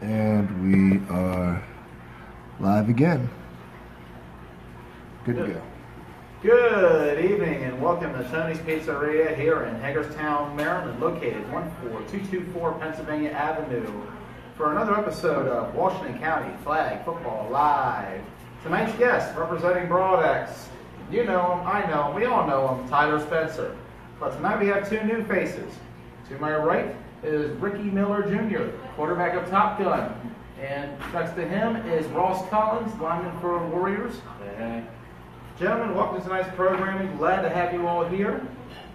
And we are live again. Good to go. Good evening and welcome to Tony's Pizzeria here in Hagerstown, Maryland, located 14224 Pennsylvania Avenue, for another episode of Washington County Flag Football Live. Tonight's guest, representing Broad-X, you know him, I know him, we all know him, Tyler Spencer. But tonight we have two new faces. To my right is Ricky Miller Jr., quarterback of Top Gun. And next to him is Ross Collins, lineman for Warriors. Hey. Gentlemen, welcome to tonight's programming. Glad to have you all here.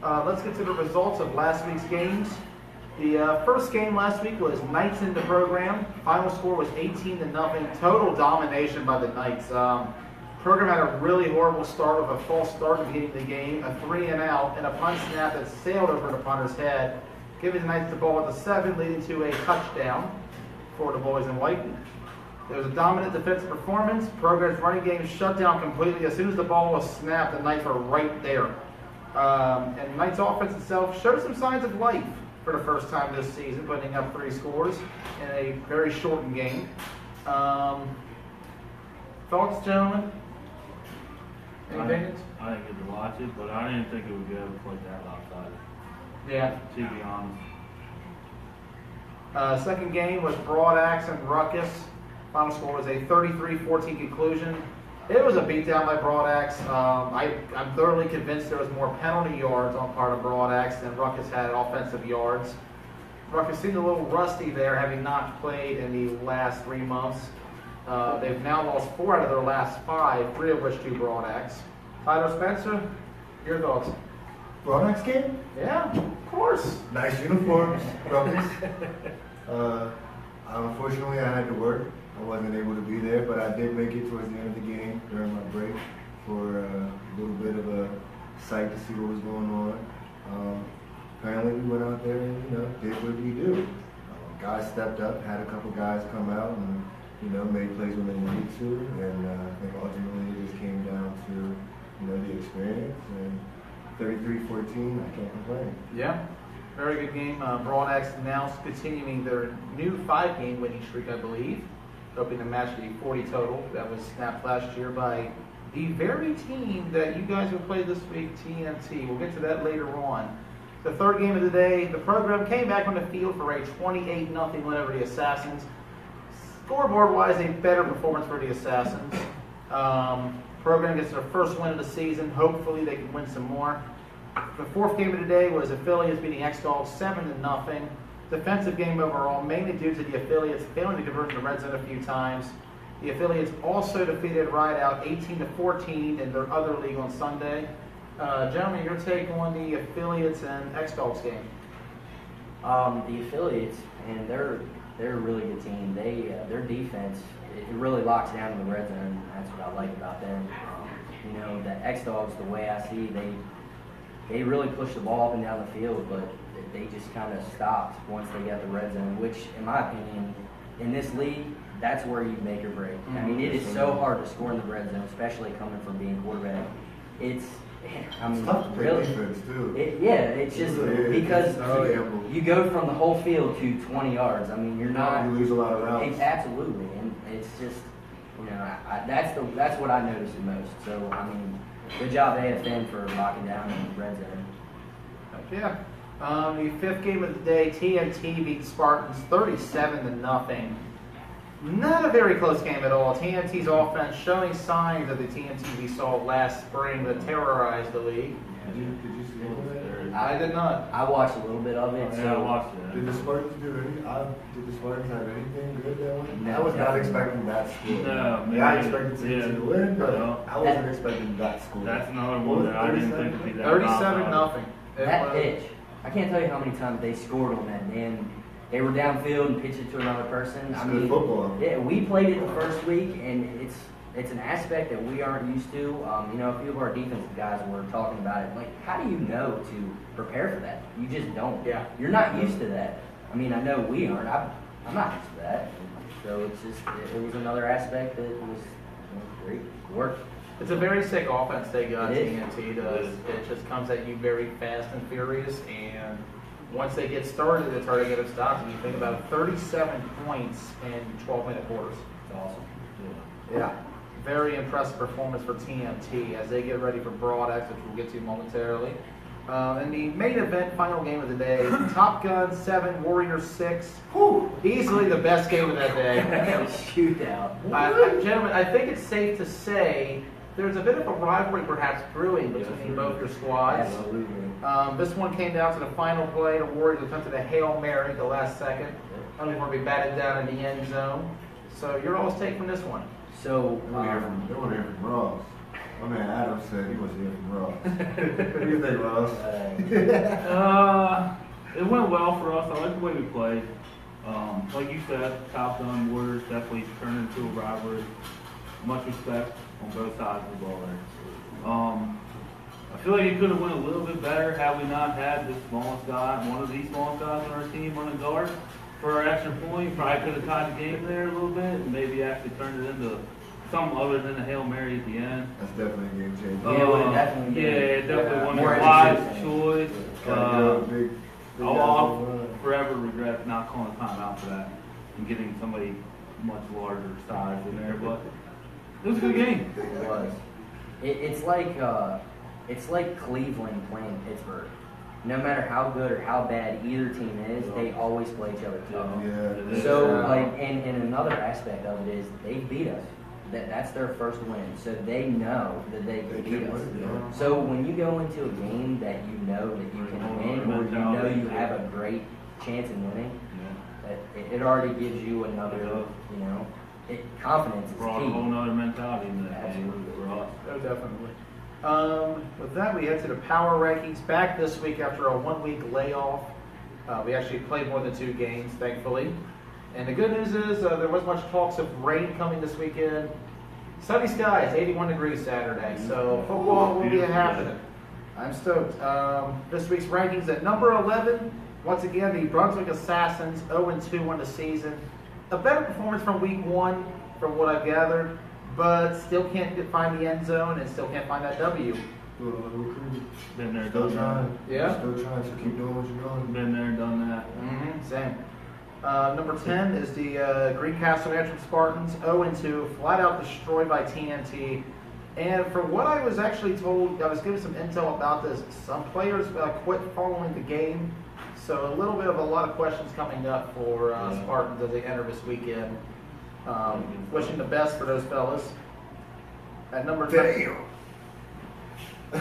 Let's get to the results of last week's games. The first game last week was Knights in the program. Final score was 18-0. Total domination by the Knights. Program had a really horrible start with a false start at the beginning of the game, a 3-and-out, and a punt snap that sailed over the punter's head, giving the Knights the ball at the 7, leading to a touchdown for the boys in white. There was a dominant defensive performance. Program's running game shut down completely. As soon as the ball was snapped, the Knights were right there. And Knights offense itself showed some signs of life for the first time this season, putting up 3 scores in a very shortened game. Thoughts, gentlemen? Any opinions? I didn't get to watch it, but I didn't think it would be able to play that lopsided. Yeah. To be honest. Second game was Broad-X and Ruckus. Final score was a 33-14 conclusion. It was a beatdown by Broad-X. I'm thoroughly convinced there was more penalty yards on part of Broad-X than Ruckus had offensive yards. Ruckus seemed a little rusty there, having not played in the last 3 months. They've now lost 4 out of their last 5, 3 of which to Broad-X. Tyler Spencer, your thoughts? Broad-X game? Yeah, of course. Nice uniforms, brothers. Unfortunately, I had to work. I wasn't able to be there, but I did make it towards the end of the game during my break for a little bit of a sight to see what was going on. Apparently, we went out there and did what we do. Guys stepped up, had a couple guys come out and made plays when they needed to, and I think ultimately it just came down to the experience, and 33-14, I can't complain. Yeah, very good game. Broad-X now continuing their new 5-game winning streak, I believe, hoping to match the 40 total that was snapped last year by the very team that you guys will play this week, TNT. We'll get to that later on. The third game of the day, the program came back on the field for a 28-0 win over the Assassins. Scoreboard-wise, a better performance for the Assassins. Program gets their first win of the season. Hopefully they can win some more. The fourth game of the day was Affiliates beating X-Dogs 7-0. Defensive game overall, mainly due to the Affiliates failing to convert in the red zone a few times. The Affiliates also defeated Rideout 18-14 in their other league on Sunday. Gentlemen, your take on the Affiliates and X-Dogs game? The Affiliates, and they're a really good team. Their defense, it really locks down in the red zone. That's what I like about them. The X-Dogs, the way I see, they really push the ball up and down the field, but they just kind of stopped once they got the red zone, which, in my opinion, in this league, that's where you make or break. I mean, it is so hard to score in the red zone, especially coming from being quarterback. It's tough to play defense, too. It's just because you go from the whole field to 20 yards. I mean, you're not. You lose a lot of routes. Absolutely, and it's just, that's what I noticed the most. So, I mean, good job AFN for locking down in the red zone. Yeah. The fifth game of the day, TNT beat Spartans 37-0. Not a very close game at all. TNT's offense showing signs of the TNT we saw last spring that terrorized the league. Did you see any of that? I did not. I watched a little bit of it. Yeah, I watched it. Did the Spartans did the Spartans have anything good that way? No, I was not expecting that score. No, maybe, I expected TNT to win, but No. I wasn't expecting that score. That's another one that I didn't think would be that 37-0. That pitch, I can't tell you how many times they scored on that, man. They were downfield and pitched it to another person. It's good football. Yeah, we played it the first week, and it's an aspect that we aren't used to. A few of our defensive guys were talking about it. Like, how do you know to prepare for that? You just don't. Yeah. You're not used to that. I mean, I know we aren't. I'm not used to that. So it's just, it was another aspect that was great work. It's a very sick offense they got, It is. TNT does. It just comes at you very fast and furious, and once they get started, it's hard to get them stopped. And you think about it, 37 points in 12-minute quarters. It's awesome. Yeah, very impressive performance for TNT as they get ready for Broad X, which we'll get to momentarily. And the main event, final game of the day, Top Gun 7, Warriors 6. Whew, easily the best game of that day. Shootout. Gentlemen, I think it's safe to say there's a bit of a rivalry perhaps brewing between both your squads. Absolutely. This one came down to the final play. The Warriors attempted a Hail Mary at the last second. Only want to be batted down in the end zone. So your all's take from this one? So, They want to hear from Ross. My man Adam said he wants to hear from Ross. What do you think, Ross? It went well for us. I like the way we played. Like you said, Top Gun Warriors definitely turned into a rivalry. Much respect on both sides of the ball there. I feel like it could have went a little bit better had we not had the smallest guy, one of these smallest guys on our team running guard for our extra point. Probably could have tied the game there a little bit and maybe actually turned it into something other than a Hail Mary at the end. That's definitely a game changer. Yeah, it would've definitely been- it definitely wasn't more a wise interesting. choice. Big I'll forever regret not calling a timeout for that and getting somebody much larger size in there, but it was a good game. It was. It's like Cleveland playing Pittsburgh. No matter how good or how bad either team is, they always play each other tough. Yeah. So, like, and another aspect of it is they beat us. That's their first win, so they know that they can beat us. So when you go into a game that you know that you can win, or you know you have a great chance in winning, it already gives you another, confidence is Brought a key. whole nother mentality in that game for us. Oh, definitely. With that, we head to the power rankings. Back this week after a 1-week layoff. We actually played more than 2 games, thankfully. And the good news is there was much talks of rain coming this weekend. Sunny skies, 81 degrees Saturday. So football will be happening. I'm stoked. This week's rankings at number 11. Once again, the Brunswick Assassins, 0-2 on the season. A better performance from week 1, from what I've gathered, but still can't find the end zone and still can't find that W. Been there, Still done trying. Yeah. Still trying to keep doing what you're that. doing. Been there, done that. Same. Number 10 is the Greencastle Antrim Spartans, 0-2, flat out destroyed by TNT. And from what I was actually told, I was given some intel about this, some players quit following the game. So a little bit of a lot of questions coming up for Spartans as they enter this weekend. Wishing the best for those fellas. At number 10. Damn. I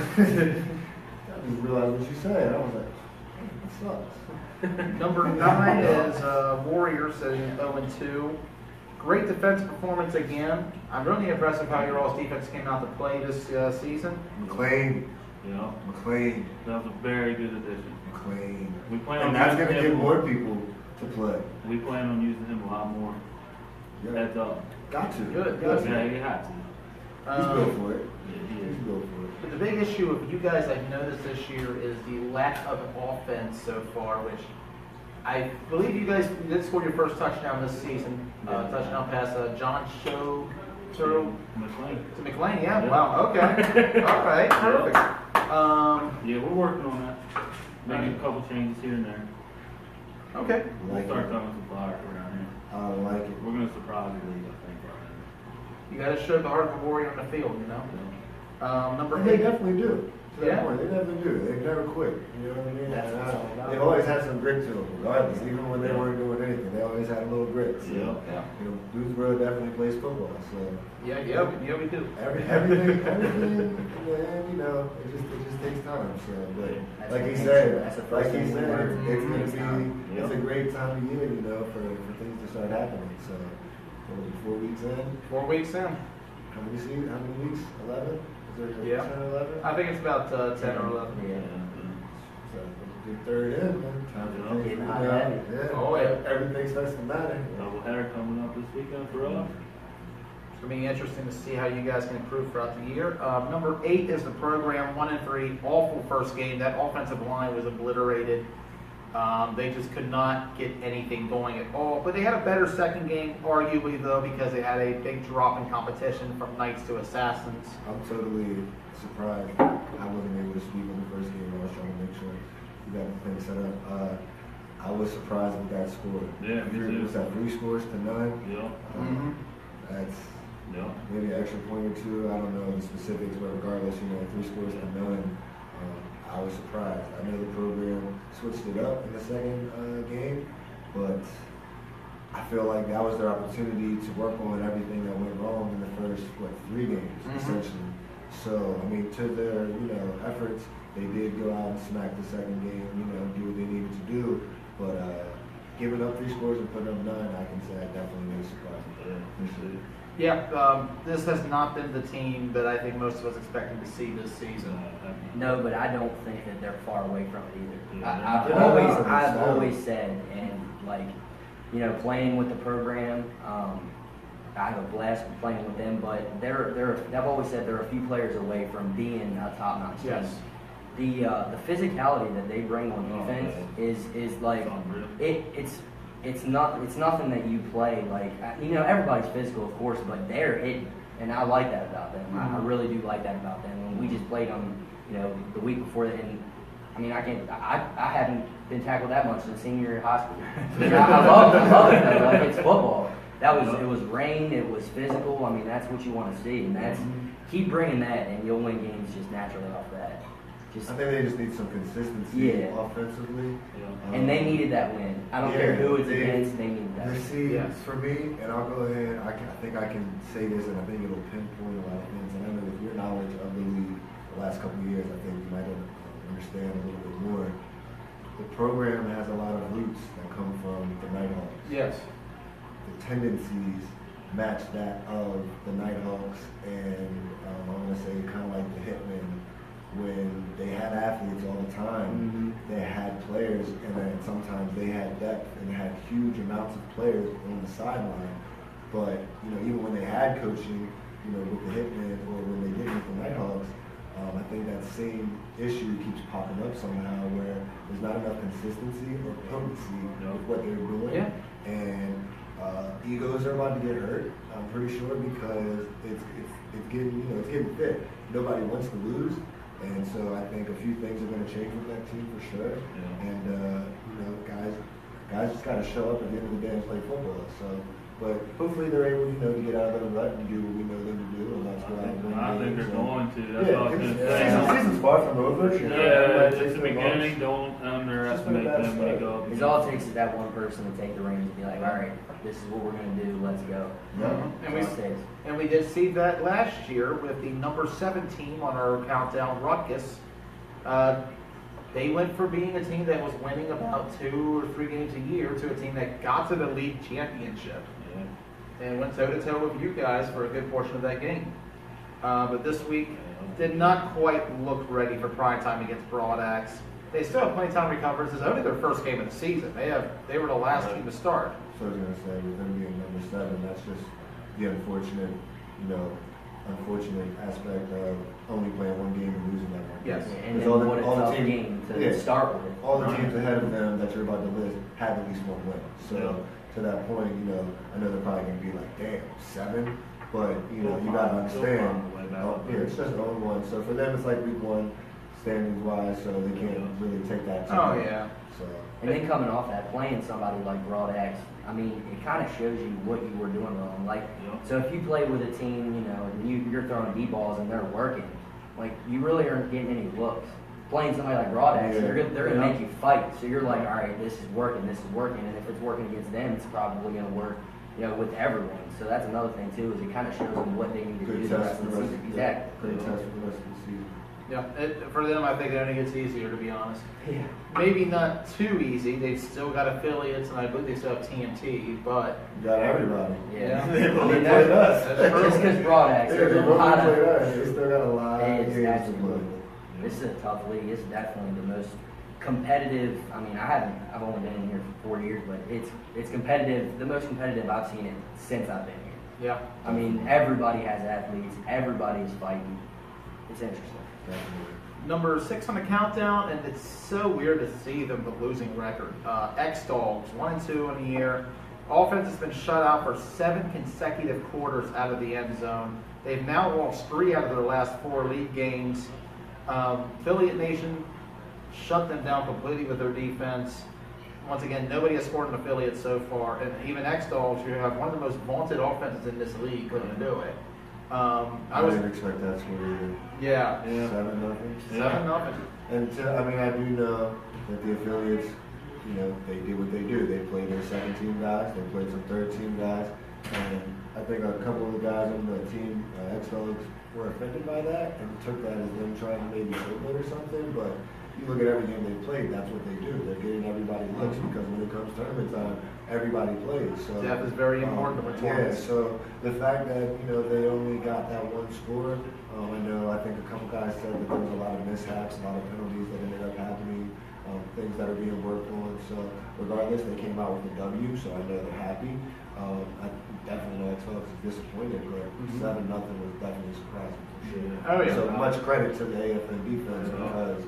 just realized what you said. I was like, that sucks. Number 9 is Warriors sitting 0-2. Great defensive performance again. I'm really impressed with how your all's defense came out to play this season. McLean. Yeah, McLean. that was a very good addition. McLean. We plan And on that's using going to him get more people to play. We plan on using him a lot more. Yeah. Heads up. Got to. Good, Got good. to. Yeah, you have to. He's built for it. Yeah, he He's is. built for it. But the big issue of you guys I've noticed this year is the lack of offense so far, which I believe you guys did score your first touchdown this season. Touchdown pass John Show to McLean. McLean. Yeah, Yeah. wow, okay. All right, perfect. Yeah, we're working on that. Making a couple changes here and there. Okay. We'll Like start it. throwing some flyers around here. I like it. We're going to surprise the league, I think, right You got to show the heart of a warrior on the field, you know. Number And they 8. definitely do. To that Yeah. point, they definitely do. They never quit. You know what I mean? That's And, what it's all about. they always had some grit to them, regardless. Even when they weren't doing anything, they always had a little grit. So, Yeah. Yeah. You know, Bluesboro definitely plays football. So Yeah, we do. everything, you know, it just takes time. So, but That's like what he makes said, it. That's the first thing we learned. it's gonna Takes time. be it's a great time of year, you know, for things to start happening. So, what was it, 4 weeks in? 4 weeks in. How many seasons? How many weeks? 11? Is there Yeah. 10 or 11? I think it's about 10 or 11. Yeah. So, good third in, man. Time to Yeah. think, Getting you hot know, heavy. yeah. Oh, yeah. Everything starts to matter. Double header coming up this weekend for us. It's going to be interesting to see how you guys can improve throughout the year. Number 8 is the program, 1-3. Awful first game. That offensive line was obliterated. They just could not get anything going at all. But they had a better second game, arguably, though, because they had a big drop in competition from Knights to Assassins. I'm totally surprised I wasn't able to sweep in the first game. I was trying to make sure. got the thing set up. I was surprised with that score. Yeah, me too. Was that 3 scores to none? Yeah. That's Yeah. maybe an extra point or two. I don't know the specifics, but regardless, 3 scores to none. I was surprised. I know the program switched it up in the second game, but I feel like that was their opportunity to work on everything that went wrong in the first 3 games, essentially. So, I mean, to their efforts, they did go out and smack the second game, do what they needed to do. But giving up 3 scores and putting up 9, I can say I definitely was surprised. Yeah, this has not been the team that I think most of us expected to see this season. No, but I don't think that they're far away from it either. Yeah, I've always said, and playing with the program, I have a blast playing with them. But I've always said they're a few players away from being a top-notch team. Yes. The physicality that they bring on defense is like it's nothing that you play like everybody's physical, of course, but they're hitting, and I like that about them. I really do like that about them. When we just played them, the week before, and I mean, I haven't been tackled that much since senior year of high school. I love it though. Like, it's football. It was rain. It was physical. I mean, that's what you want to see, and that's keep bringing that, and you'll win games just naturally off that. I think they just need some consistency offensively. And they needed that win. I don't care who it's against, they needed that. See, for me, and I'll go ahead, I think I can say this, and I think it'll pinpoint a lot of things. And I know with your knowledge of the league the last couple of years, I think you might understand a little bit more. The program has a lot of roots that come from the Nighthawks. Yes. The tendencies match that of the Nighthawks, and I'm going to say kind of like the Hitmen. When they had athletes all the time, they had players, and then sometimes they had depth and they had huge amounts of players on the sideline. But even when they had coaching, with the Hitmen or when they did with the Nighthawks, I think that same issue keeps popping up somehow, where there's not enough consistency or potency with what they're doing, and egos are about to get hurt. I'm pretty sure because it's getting fit. Nobody wants to lose. And so I think a few things are going to change with that team for sure. And guys just got to show up at the end of the day and play football. So, but hopefully they're able, to get out of the rut and do what we know them to do, and let's go out and win. I think they're going to. That's all I was going to say. Season's far from over. It's the beginning. Don't underestimate them when they go up. Because all it takes is that one person to take the reins and be like, all right, this is what we're going to do. Let's go. And we did see that last year with the number 7 team on our countdown, Rutgers. They went from being a team that was winning about 2 or 3 games a year to a team that got to the league championship and went toe-to-toe with you guys for a good portion of that game. But this week did not quite look ready for prime time against Broad Axe. They still have plenty of time to recover. This is only their first game of the season. They were the last team to start. So I was going to say, with them being number 7, that's just the unfortunate aspect of only playing one game and losing that one. Yes. And then what a tough game to start with. All the teams ahead of them that you're about to list have at least one win. So to that point, I know they're probably going to be like, damn, 7? But, you got to understand. It's just only one. So for them, it's like week 1 standings-wise, so they can't really take that. So. And then coming off that, playing somebody like Broad Axe, I mean, it kind of shows you what you were doing wrong. So if you play with a team, and you're throwing deep balls and they're working, you really aren't getting any looks. Playing somebody like Broad Axe, they're going to make you fight. So you're like, all right, this is working, and if it's working against them, it's probably going to work, with everyone. So that's another thing too, is it kind of shows them what they need to do the rest of the season. Exactly. Good test for the rest of the season. Yeah, for them, I think it only gets easier, to be honest. Yeah. Maybe not too easy. They've still got affiliates, and I believe they still have TNT, but... You got everybody. Yeah. They played us. Just because Broad Axe, there's a lot of... They still got a lot of games to play. This is a tough league. It's definitely the most competitive. I mean, I've only been in here for 4 years, but it's competitive, the most competitive I've seen it since I've been here. Yeah. I mean, everybody has athletes. Everybody's fighting. It's interesting. Number 6 on the countdown, and it's so weird to see them the losing record. X-Dogs, 1-2 in the year. Offense has been shut out for 7 consecutive quarters out of the end zone. They've now lost 3 out of their last 4 league games. Affiliate Nation shut them down completely with their defense. Once again, nobody has scored an affiliate so far, and even X-Dogs, who have one of the most vaunted offenses in this league, couldn't do it. I didn't expect that score either. Yeah. 7-0. 7-0. And I mean, I do know that the affiliates, they did what they do. They played their second team guys, they played some third team guys, and I think a couple of the guys on the team, X-Dogs, were offended by that and took that as them trying to maybe dribble it or something. But you look at every game they played, that's what they do. They're getting everybody looks because when it comes tournament time, everybody plays. So Depth is very important with tournaments. Yeah, so the fact that they only got that one score, I think a couple guys said that there was a lot of mishaps, a lot of penalties that ended up happening, things that are being worked on. So regardless, they came out with a W, so I know they're happy. I definitely know X-Dogs is disappointed, but 7-0 was definitely surprising for sure. Oh yeah. So much credit to the AFN defense because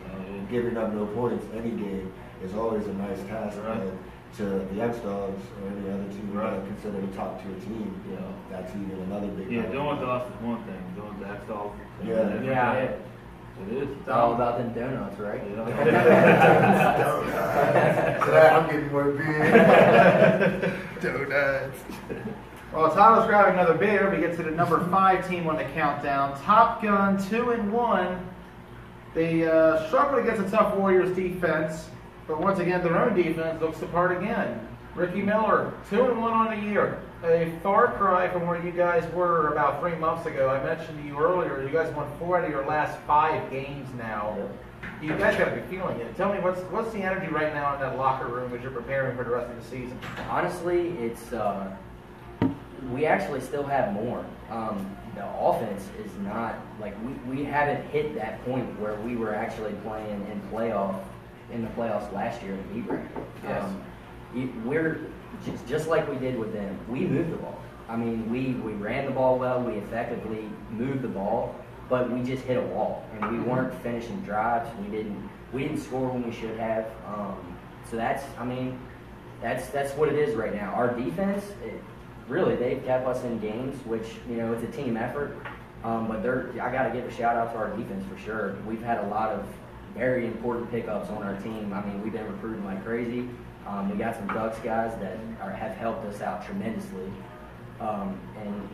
giving up no points any game is always a nice task. But to the X-Dogs or any other team that consider a top tier team, that's even another big. Yeah, doing to us is one thing. Doing to X-Dogs. Yeah. It is. It's all about them donuts, right? Today I'm getting more beer. Donuts. Well, Tyler's grabbing another beer. We get to the number 5 team on the countdown. Top Gun 2-1. They struggled against a tough Warriors defense, but once again, their own defense looks the part again. Ricky Miller, 2-1 on the year. A far cry from where you guys were about 3 months ago. I mentioned to you earlier, you guys won 4 out of your last 5 games now. You guys got to be feeling it. Tell me, what's the energy right now in that locker room as you're preparing for the rest of the season? Honestly, it's we actually still have more. The offense is not like we haven't hit that point where we were actually playing in the playoffs last year in the heat bracket. Yes. We're just like we did with them. We moved the ball. I mean, we ran the ball well. We effectively moved the ball, but we just hit a wall, and we weren't finishing drives. We didn't score when we should have. So that's what it is right now. Our defense, really, they've kept us in games, which it's a team effort. But I got to give a shout out to our defense for sure. We've had a lot of very important pickups on our team. I mean, we've been recruiting like crazy. We got some Ducks guys that have helped us out tremendously, and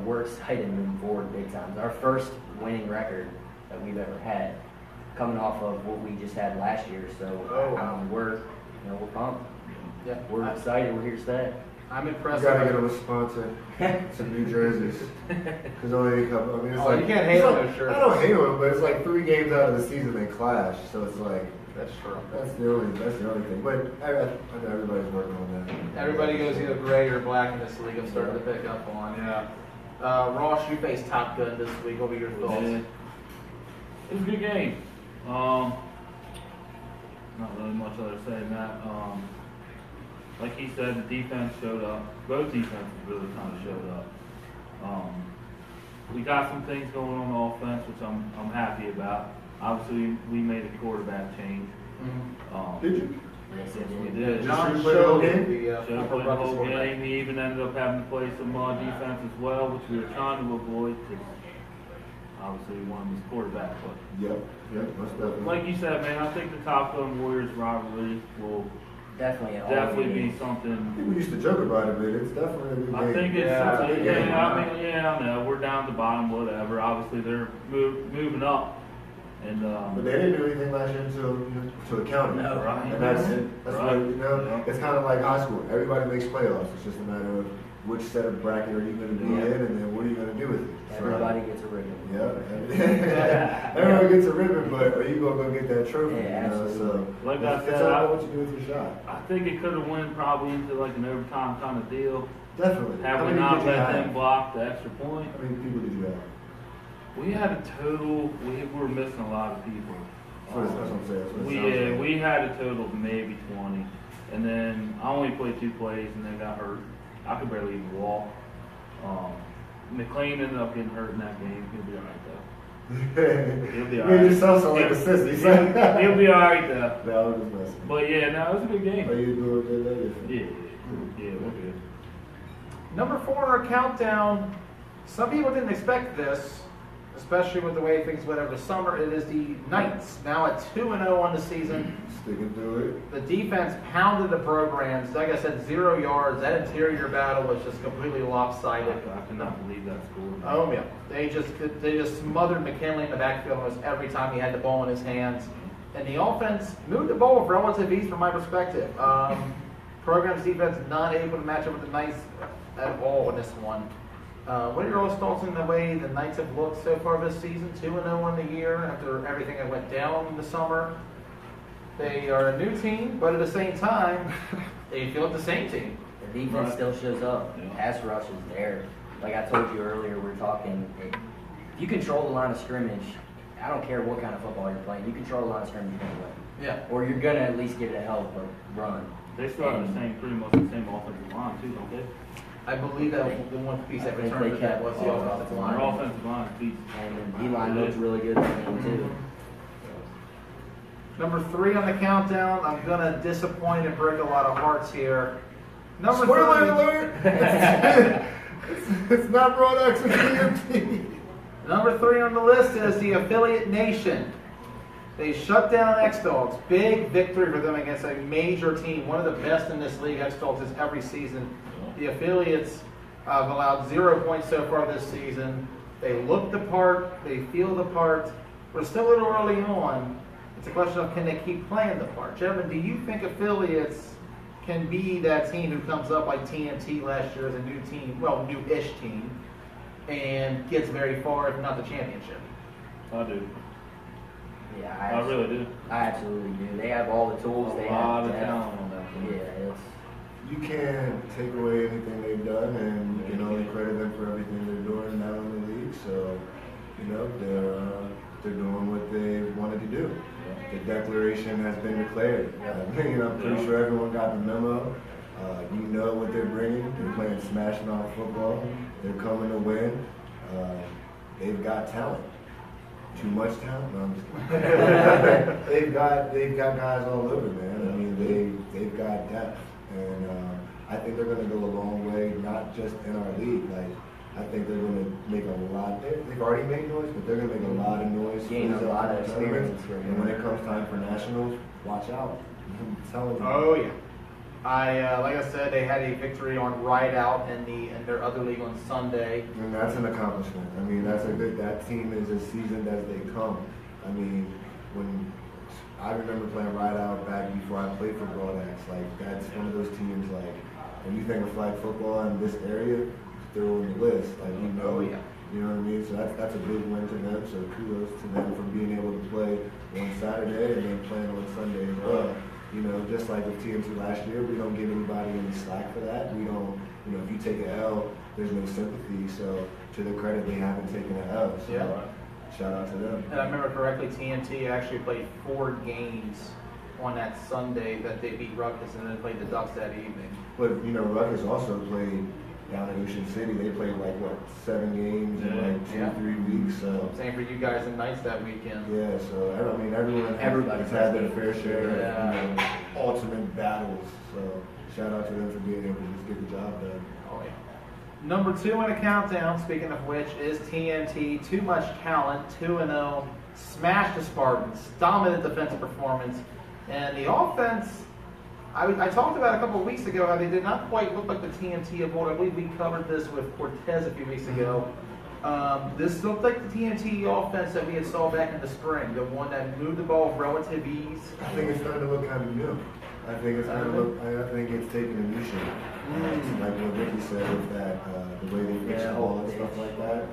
we're excited moving forward big time. It's our first winning record that we've ever had, coming off of what we just had last year. So we're pumped. Yeah, we're excited. We're here to stay. I'm impressed. You gotta get them a sponsor, some New Jerseys, because only a couple. I mean, it's like you can't hate on those shirts. I don't hate them, but it's like 3 games out of the season they clash, so it's like. That's true. That's the only thing. But I know everybody's working on that. Everybody goes either gray or black in this league. I'm starting to pick up on. Yeah. Ross, you faced Top Gun this week. What were your thoughts? It was a good game. Not really much other to say than that. Like he said, the defense showed up. Both defenses really kind of showed up. We got some things going on offense, which I'm happy about. Obviously, we made a quarterback change. Did you? Yes, We did. John played the whole showed game? Should have played the whole game. He even ended up having to play some defense as well, which we were trying to avoid because obviously we wanted his quarterback. But Yep, most definitely. like you said, man, I think the Top Gun Warriors rivalry will definitely be something. People used to joke about it, but it's definitely a good game. I think it's I know we're down to the bottom, whatever. Obviously, they're moving up. And, but they didn't do anything last year to account it. No, right. And that's Right. what, it's kind of like high school. Everybody makes playoffs. It's just a matter of which set of bracket are you going to be in, and then what are you going to do with it. Everybody gets a ribbon. Yeah. Everybody gets a ribbon, but are you going to go get that trophy? Yeah, So like I it's said, all about what you do with your shot. I think it could have went probably into like an overtime kind of deal. Definitely. Had How we many not did you let have? them block the extra point. How many people did you have? We had a total. We were missing a lot of people. That's what I'm saying. That's what it sounds like. We had a total of maybe 20, and then I only played 2 plays, and then got hurt. I could barely even walk. McLean ended up getting hurt in that game. He'll be all right though. He'll be all right. You just sound like a sissy. He'll be all right though. No, I was just messing. But yeah, no, it was a good game. Are you doing good there? Yeah, we're good. Number 4 in our countdown. Some people didn't expect this, especially with the way things went over the summer. It is the Knights, now at 2-0 on the season. Sticking through it. The defense pounded the programs. Like I said, 0 yards. That interior battle was just completely lopsided. I cannot believe that score. Oh yeah, they just smothered McKinley in the backfield almost every time he had the ball in his hands. And the offense moved the ball with relative ease from my perspective. Program's defense not able to match up with the Knights at all in this one. What are your all's thoughts on the way the Knights have looked so far this season? 2-0 on the year after everything that went down in the summer. They are a new team, but at the same time, they feel like the same team. The defense still shows up. Yeah. Pass rush is there. Like I told you earlier, we're talking. If you control the line of scrimmage, I don't care what kind of football you're playing. You control the line of scrimmage, you're gonna win. Yeah. Or you're gonna at least give it a hell of a run. They still have pretty much the same offensive line too, don't they? I believe that the one piece that I think returned they to that kept was the all offensive the line. Their offensive line beats. And then D-line looks really good in the game too. Number 3 on the countdown. I'm gonna disappoint and break a lot of hearts here. Number Spoiler 3. alert! It's not Broad X and TMT. Number 3 on the list is the Affiliate Nation. They shut down X-Dogs. Big victory for them against a major team. One of the best in this league. X-Dogs is every season. The Affiliates have allowed 0 points so far this season. They look the part. They feel the part. We're still a little early on. It's a question of can they keep playing the part. Gentlemen, do you think Affiliates can be that team who comes up like TNT last year as a new team, well, new-ish team, and gets very far, if not the championship? I do. Yeah, I really do. I absolutely do. They have all the tools. They A lot have of talent on that Yeah, team. it's You can't take away anything they've done, and you can only credit them for everything they're doing now in the league. So, they're doing what they wanted to do. The declaration has been declared. I'm pretty sure everyone got the memo. You know what they're bringing. They're playing smashing off football. They're coming to win. They've got talent. Too much talent? No, I'm just kidding. they've got guys all over, man. I mean, they've got depth, and I think they're going to go a long way, not just in our league. Like, I think they're going to make a lot. They've already made noise, but they're going to make a lot of noise. Gain a lot of tournaments. experience for And when it comes time for nationals, watch out. I'm telling you. Oh yeah. Like I said, they had a victory on Ride Out in their other league on Sunday. And that's an accomplishment. I mean, that team is as seasoned as they come. I mean, when I remember playing Ride Out back before I played for Broadax, like that's one of those teams. Like when you think of flag football in this area, they're on the list. Like Oh yeah. You know what I mean? So that's a big win to them. So kudos to them for being able to play on Saturday and then playing on Sunday as well. Just like with TNT last year, we don't give anybody any slack for that. We don't, if you take an L, there's no sympathy. So to their credit, they haven't taken an L. So shout out to them. And I remember correctly, TNT actually played 4 games on that Sunday that they beat Ruckus and then played the Ducks that evening. But Rutgers also played down in Ocean City. They played 7 games in 2-3 weeks. So same for you guys and Knights that weekend. yeah. So everyone has had their fair share of ultimate battles. So shout out to them for being able to just get the job done. Oh yeah. Number 2 in the countdown, speaking of which, is TNT. Too much talent, 2-0. Smashed the Spartans. Dominant defensive performance. And the offense, I talked about a couple of weeks ago how they did not quite look like the TNT of old. I believe we covered this with Cortez a few weeks ago. This looked like the TNT offense that we had saw back in the spring, the one that moved the ball with relative ease. I think it's starting to look kind of new. I think it's taking a new shape. Like what Ricky said with that, the way they pitch the ball and stuff like that.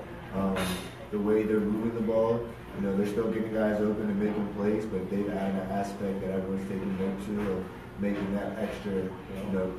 The way they're moving the ball. They're still getting guys open and making plays, but they've added an aspect that everyone's taking note to of making that extra,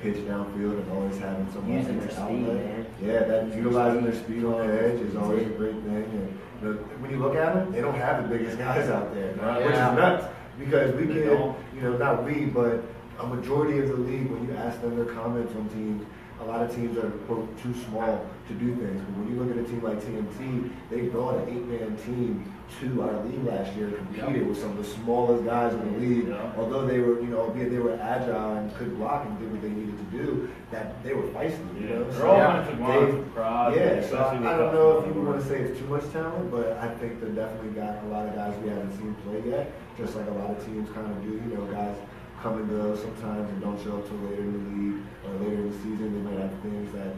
pitch downfield and always having someone using their speed, man. Yeah, that utilizing their speed on the edge is always a great thing. And when you look at them, they don't have the biggest guys out there, which is nuts. Because we get, not we, but a majority of the league, when you ask them their comments on teams, a lot of teams are, quote, too small to do things. But when you look at a team like TNT, they brought an 8-man team to our league last year and competed with some of the smallest guys in the league. Although they were, albeit they were agile and could block and did what they needed to do, that they were feisty, They're all offensive line for pride. So I don't know if you want to say it's too much talent, but I think they definitely got a lot of guys we haven't seen play yet, just like a lot of teams kind of do. Guys come and go sometimes and don't show up till later in the league or later in the season. They might have things that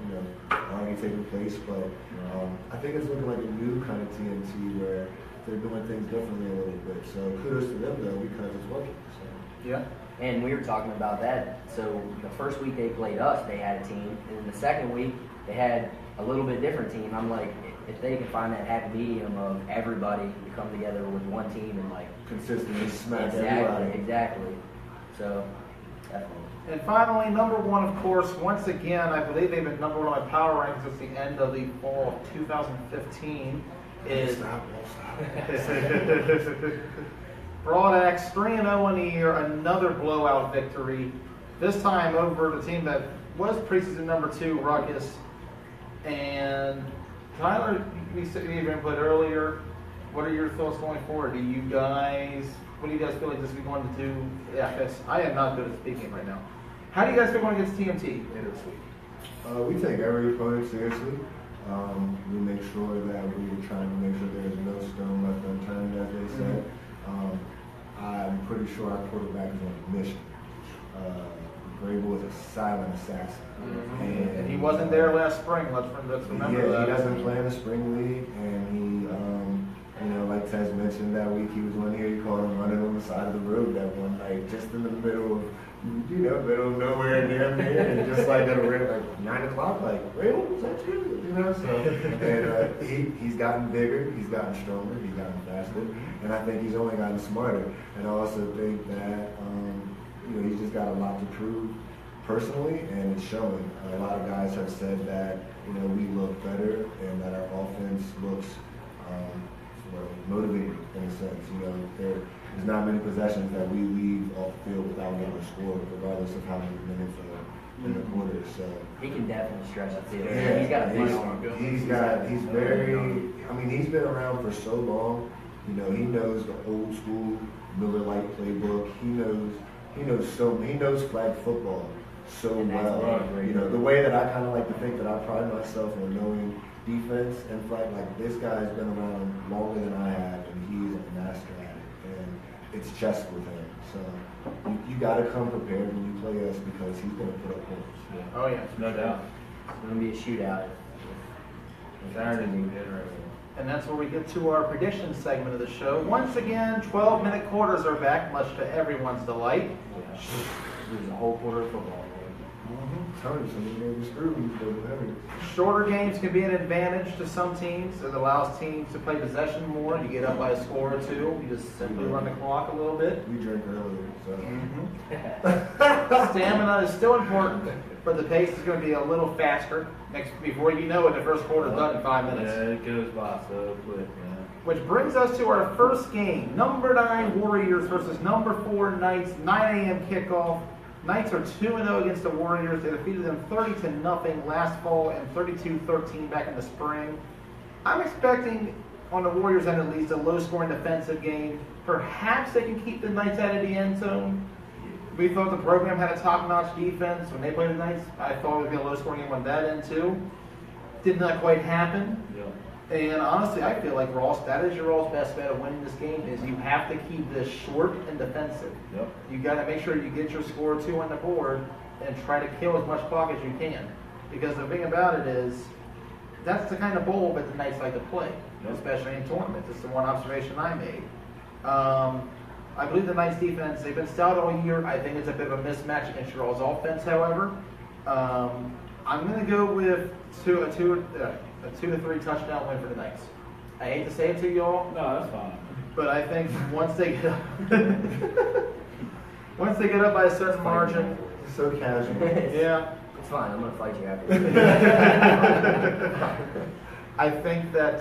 are already taking place, but I think it's looking like a new kind of TNT where they're doing things differently a little bit. So kudos to them though, because it's working. So. Yeah. And we were talking about that. So the first week they played us, they had a team, and then the second week they had a little bit different team. I'm like, if they can find that happy medium of everybody to come together with one team and like consistently smack everybody. Exactly. So definitely. And finally, number one, of course, once again, I believe they've been number one on my power rankings since the end of the fall of 2015. Is Broad Axe 3-0 on the year, another blowout victory. This time over the team that was preseason number 2, Ruckus. And Tyler, we gave your input earlier. What are your thoughts going forward? What do you guys feel like this week going to do? Yeah, I am not good at speaking right now. How do you guys feel going against TMT later this week? We take every opponent seriously. We make sure that we're trying to make sure there's no stone left unturned, as they said. I'm pretty sure our quarterback is on a mission. Grable is a silent assassin. And he wasn't there last spring. Let's remember that. He doesn't play in the spring league, and he, like Tez mentioned that week he was on here, he called him running on the side of the road that one night, just in the middle of, middle of nowhere damn near, and just like at around 9 o'clock, like, Grable, was that you? And he's gotten bigger, he's gotten stronger, he's gotten faster, and I think he's only gotten smarter. And I also think that, he's just got a lot to prove personally, and it's showing. A lot of guys have said that, we look better and that our offense looks motivated in a sense. There's not many possessions that we leave off the field without getting a score, regardless of how many minutes are in the quarter. So he can definitely stretch the field. Yeah, he's got a big arm. He's been around for so long. He knows the old school Miller Lite playbook. He knows flag football so well. The way that I kind of like to think that I pride myself on knowing defense and flag, like this guy's been around longer than I have, and he's a master at it. And it's chess with him. So you got to come prepared when you play us because he's going to put up points. Yeah. Oh yeah, No doubt. It's going to be a shootout. Saturday will be interesting. and that's where we get to our prediction segment of the show. Once again, 12-minute quarters are back, much to everyone's delight. There's a whole quarter of football. Shorter games can be an advantage to some teams. It allows teams to play possession more. You get up by a score or two. You just simply run the clock a little bit. We drink earlier, so. Stamina is still important, but the pace is going to be a little faster. Before you know it, the first quarter is done in 5 minutes. Yeah, it goes by so quick, man. Which brings us to our first game. Number 9 Warriors versus number 4 Knights. 9 a.m. kickoff. Knights are 2-0 against the Warriors. They defeated them 30-0 last fall and 32-13 back in the spring. I'm expecting, on the Warriors end at least, a low-scoring defensive game. Perhaps they can keep the Knights out of the end zone. We thought the program had a top-notch defense when they played the Knights. I thought it would be a low-scoring game on that end too. Did not quite happen. Yeah. And honestly, I feel like Ross, that is your all's best bet of winning this game, is you have to keep this short and defensive. Yep. You got to make sure you get your score or two on the board and try to kill as much clock as you can. Because the thing about it is, that's the kind of bowl that the Knights like to play, especially in tournaments. It's the one observation I made. I believe the Knights defense, they've been stout all year. I think it's a bit of a mismatch against your all's offense, however. I'm going to go with a 2 to 3 touchdown win for the Knights. I hate to say it to y'all. No, that's fine. But I think once they get up, by a certain margin, So casual. yeah. It's fine. I'm going to fight you after. I think that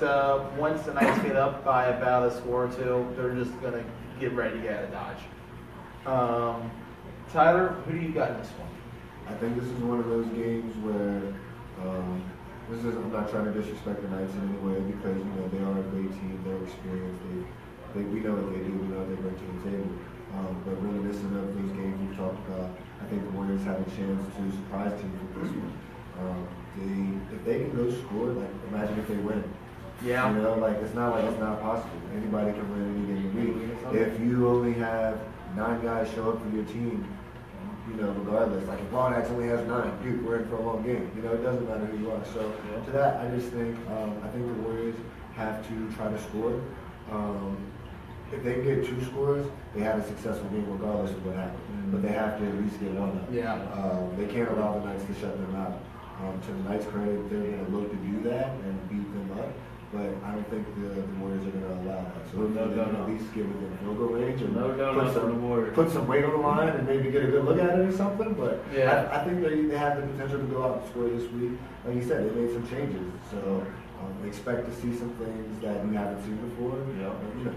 once the Knights get up by about a score or two, they're just going to get ready to get out of Dodge. Tyler, who do you got in this one? I think this is one of those games where I'm not trying to disrespect the Knights in any way because they are a great team, they're experienced, we know what they do, we know what they bring to the table. But reminiscent of those games we've talked about, I think the Warriors have a chance to surprise teams with this one. If they can go score, like imagine if they win. Yeah. It's not like it's not possible. Anybody can win any game of the week. If you only have 9 guys show up for your team, regardless, like if Broad Axe only has 9, dude, we're in for a long game. It doesn't matter who you are. So to that, I just think the Warriors have to try to score. If they get 2 scores, they have a successful game regardless of what happens. But they have to at least get 1 up. Yeah. They can't allow the Knights to shut them out. To the Knights' credit, they're going to look to do that and beat them up. But I don't think the Warriors are going to allow that. So they're going to at least get within field goal range and put some weight on the line and maybe get a good look at it or something. But I think they have the potential to go out and score this week. Like you said, they made some changes. So expect to see some things that you haven't seen before.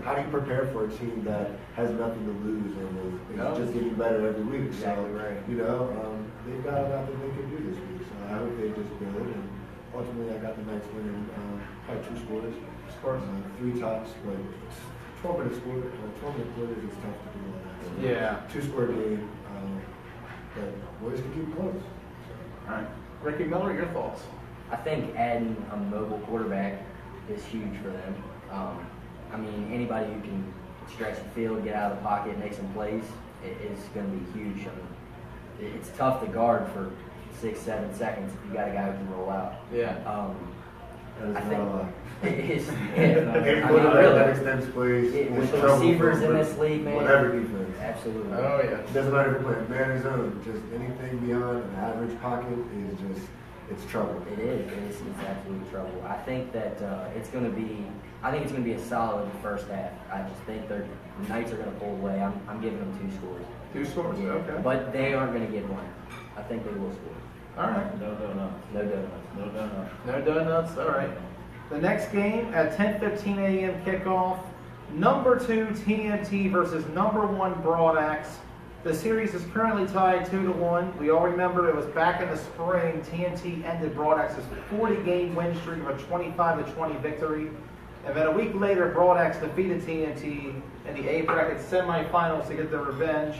How do you prepare for a team that has nothing to lose and is just getting better every week? Exactly right. They've got a lot that they can do this week. So I hope they just build. And ultimately, I got the Knights winning probably 2 scores. 3 tops, but 12-minute score, 12-minute quarters is tough to do all that. So, Yeah. 2-score game, but Warriors can keep it close. All right. Ricky Miller, your thoughts? I think adding a mobile quarterback is huge for them. Anybody who can stretch the field, get out of the pocket, make some plays, is going to be huge. It's tough to guard for 6-7 seconds if you got a guy who can roll out. Yeah. That I is think not a lot. it is. Any quarterback that extends plays With is the trouble receivers for in this league, man. whatever defense. Absolutely. Oh, yeah. It doesn't matter if you're playing man or zone. Just anything beyond an average pocket is just, it's trouble. It is. It's absolute trouble. I think that it's going to be. I think it's going to be a solid first half. I just think the Knights are going to pull away. I'm giving them 2 scores. 2 scores. Yeah. Okay. But they aren't going to get 1. I think they will score. All right. No donuts. No donuts. No donuts. No donuts. All right. The next game at 10:15 a.m. kickoff. Number 2 TNT versus number 1 Broad Axe. The series is currently tied 2-1. We all remember it was back in the spring. TNT ended Broad Axe's 40-game win streak of a 25-20 victory. And then a week later, Broad Axe defeated TNT in the A bracket semifinals to get their revenge.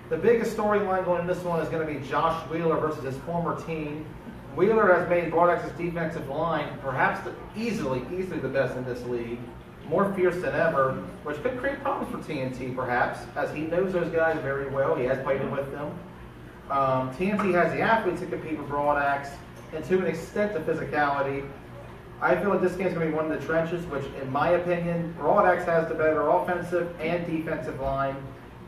The biggest storyline going in this one is going to be Josh Wheeler versus his former team. Wheeler has made Broad Axe's defensive line perhaps easily the best in this league. More fierce than ever, which could create problems for TNT perhaps, as he knows those guys very well. He has played with them. TNT has the athletes to compete with Broad Axe, and to an extent the physicality. I feel like this game is going to be one of the trenches, which in my opinion, Broad Axe has the better offensive and defensive line.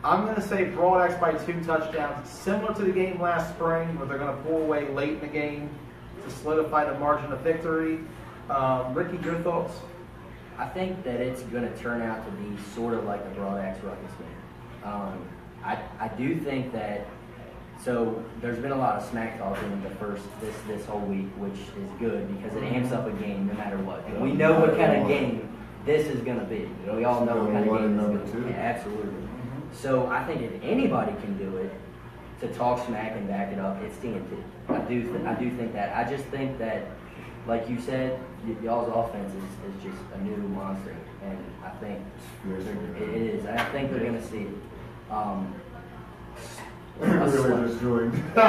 I'm going to say Broad Axe by 2 touchdowns, similar to the game last spring, where they're going to pull away late in the game to solidify the margin of victory. Ricky, your thoughts? I think that it's going to turn out to be sort of like the Broad Axe Ruckus game. I do think that. So there's been a lot of smack talk in this whole week, which is good because it amps up a game no matter what. And we know what kind of game this is going to be. We all know what kind of game this is going to be. Absolutely. So I think if anybody can do it to talk smack and back it up, it's TNT. I do think that. I just think that, like you said, y'all's offense is just a new monster, and I think it is. I think they're going to see it. Really just joined. Right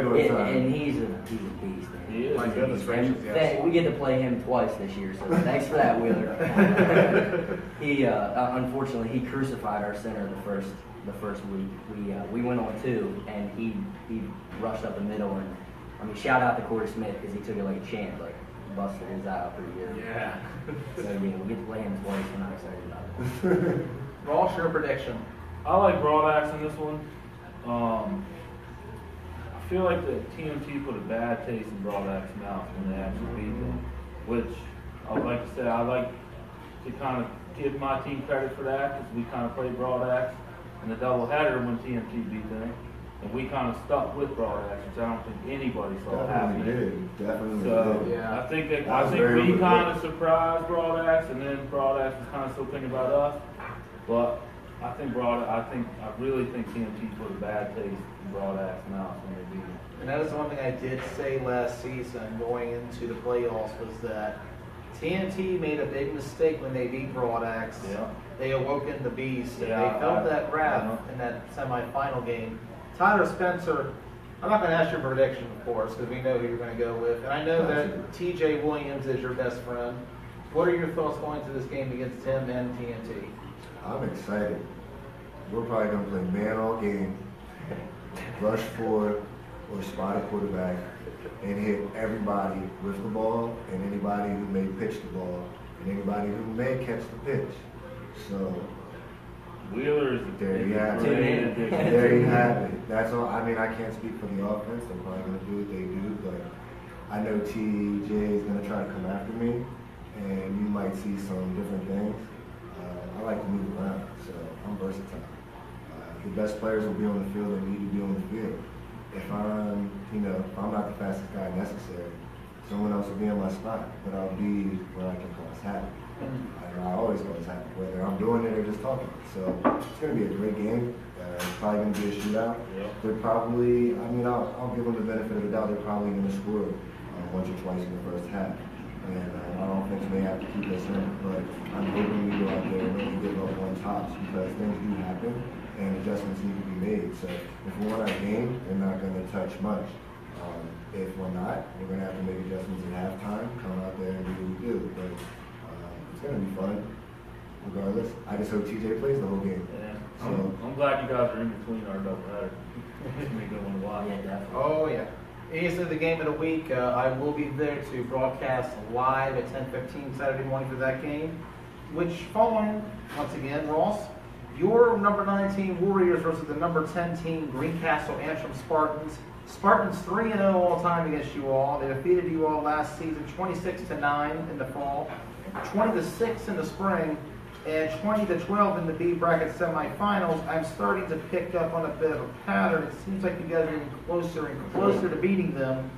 on time. And he's a beast, man. He is. My goodness gracious, yes. We get to play him twice this year, so thanks for that, Wheeler. He unfortunately he crucified our center the first week. We went on 2, and he rushed up the middle, and shout out to Corey Smith because he took it like a champ, like busted his eye out pretty good. Yeah. So yeah, we get to play him twice. We're not excited about it. Ross, your prediction? I like Broad Axe in this one. I feel like the TNT put a bad taste in Broad Axe's mouth when they actually beat them, which I would like to say I like to kind of give my team credit for that because we kind of played Broad Axe in the doubleheader when TNT beat them, and we kind of stuck with Broad Axe, which I don't think anybody saw happening. Definitely So did. Yeah. I think we kind of surprised Broad Axe, and then Broad Axe was kind of still thinking about us. But I really think TNT put a bad taste in Broad Axe mouth when they beat them. And that is one thing I did say last season going into the playoffs was that TNT made a big mistake when they beat Broad Axe. Yeah. They awoken the beast, and Yeah, they felt that wrath yeah. in that semifinal game. Tyler Spencer, I'm not going to ask your prediction, of course, because we know who you're going to go with. And I know that TJ Williams is your best friend. What are your thoughts going into this game against him and TNT? I'm excited. We're probably going to play man all game, rush forward, or spot a quarterback, and hit everybody with the ball, and anybody who may pitch the ball, and anybody who may catch the pitch. So Wheeler's there you have Tune it. in. There you have it. That's all. I mean, I can't speak for the offense. They're probably going to do what they do, but I know TJ is going to try to come after me, and you might see some different things. I like to move around, so I'm versatile. The best players will be on the field and need to be on the field. If I'm not the fastest guy necessary, someone else will be in my spot, but I'll be where I can cause havoc. I always cause havoc, whether I'm doing it or just talking. So it's going to be a great game. It's probably going to be a shootout. Yep. They're probably, I'll give them the benefit of the doubt. They're probably going to score once or twice in the first half. And our offense may have to keep us in, but I'm hoping we go out there and only give up one tops because things do happen and adjustments need to be made. So if we want our game, they're not going to touch much. If we're not, we're going to have to make adjustments at halftime, come out there and do what we do. But it's going to be fun, regardless. I just hope TJ plays the whole game. Yeah. So I'm glad you guys are in between our doubleheader. It's gonna be a good one to watch. Yeah, definitely. Oh, yeah. Easily the game of the week. I will be there to broadcast live at 10:15 Saturday morning for that game. Which, following, once again, Ross, your number 19 Warriors versus the number 10 team Greencastle Antrim Spartans. Spartans 3-0 all time against you all. They defeated you all last season 26-9 in the fall, 20-6 in the spring, and 20-12 in the B bracket semifinals. I'm starting to pick up on a bit of a pattern. It seems like you guys are getting closer and closer to beating them.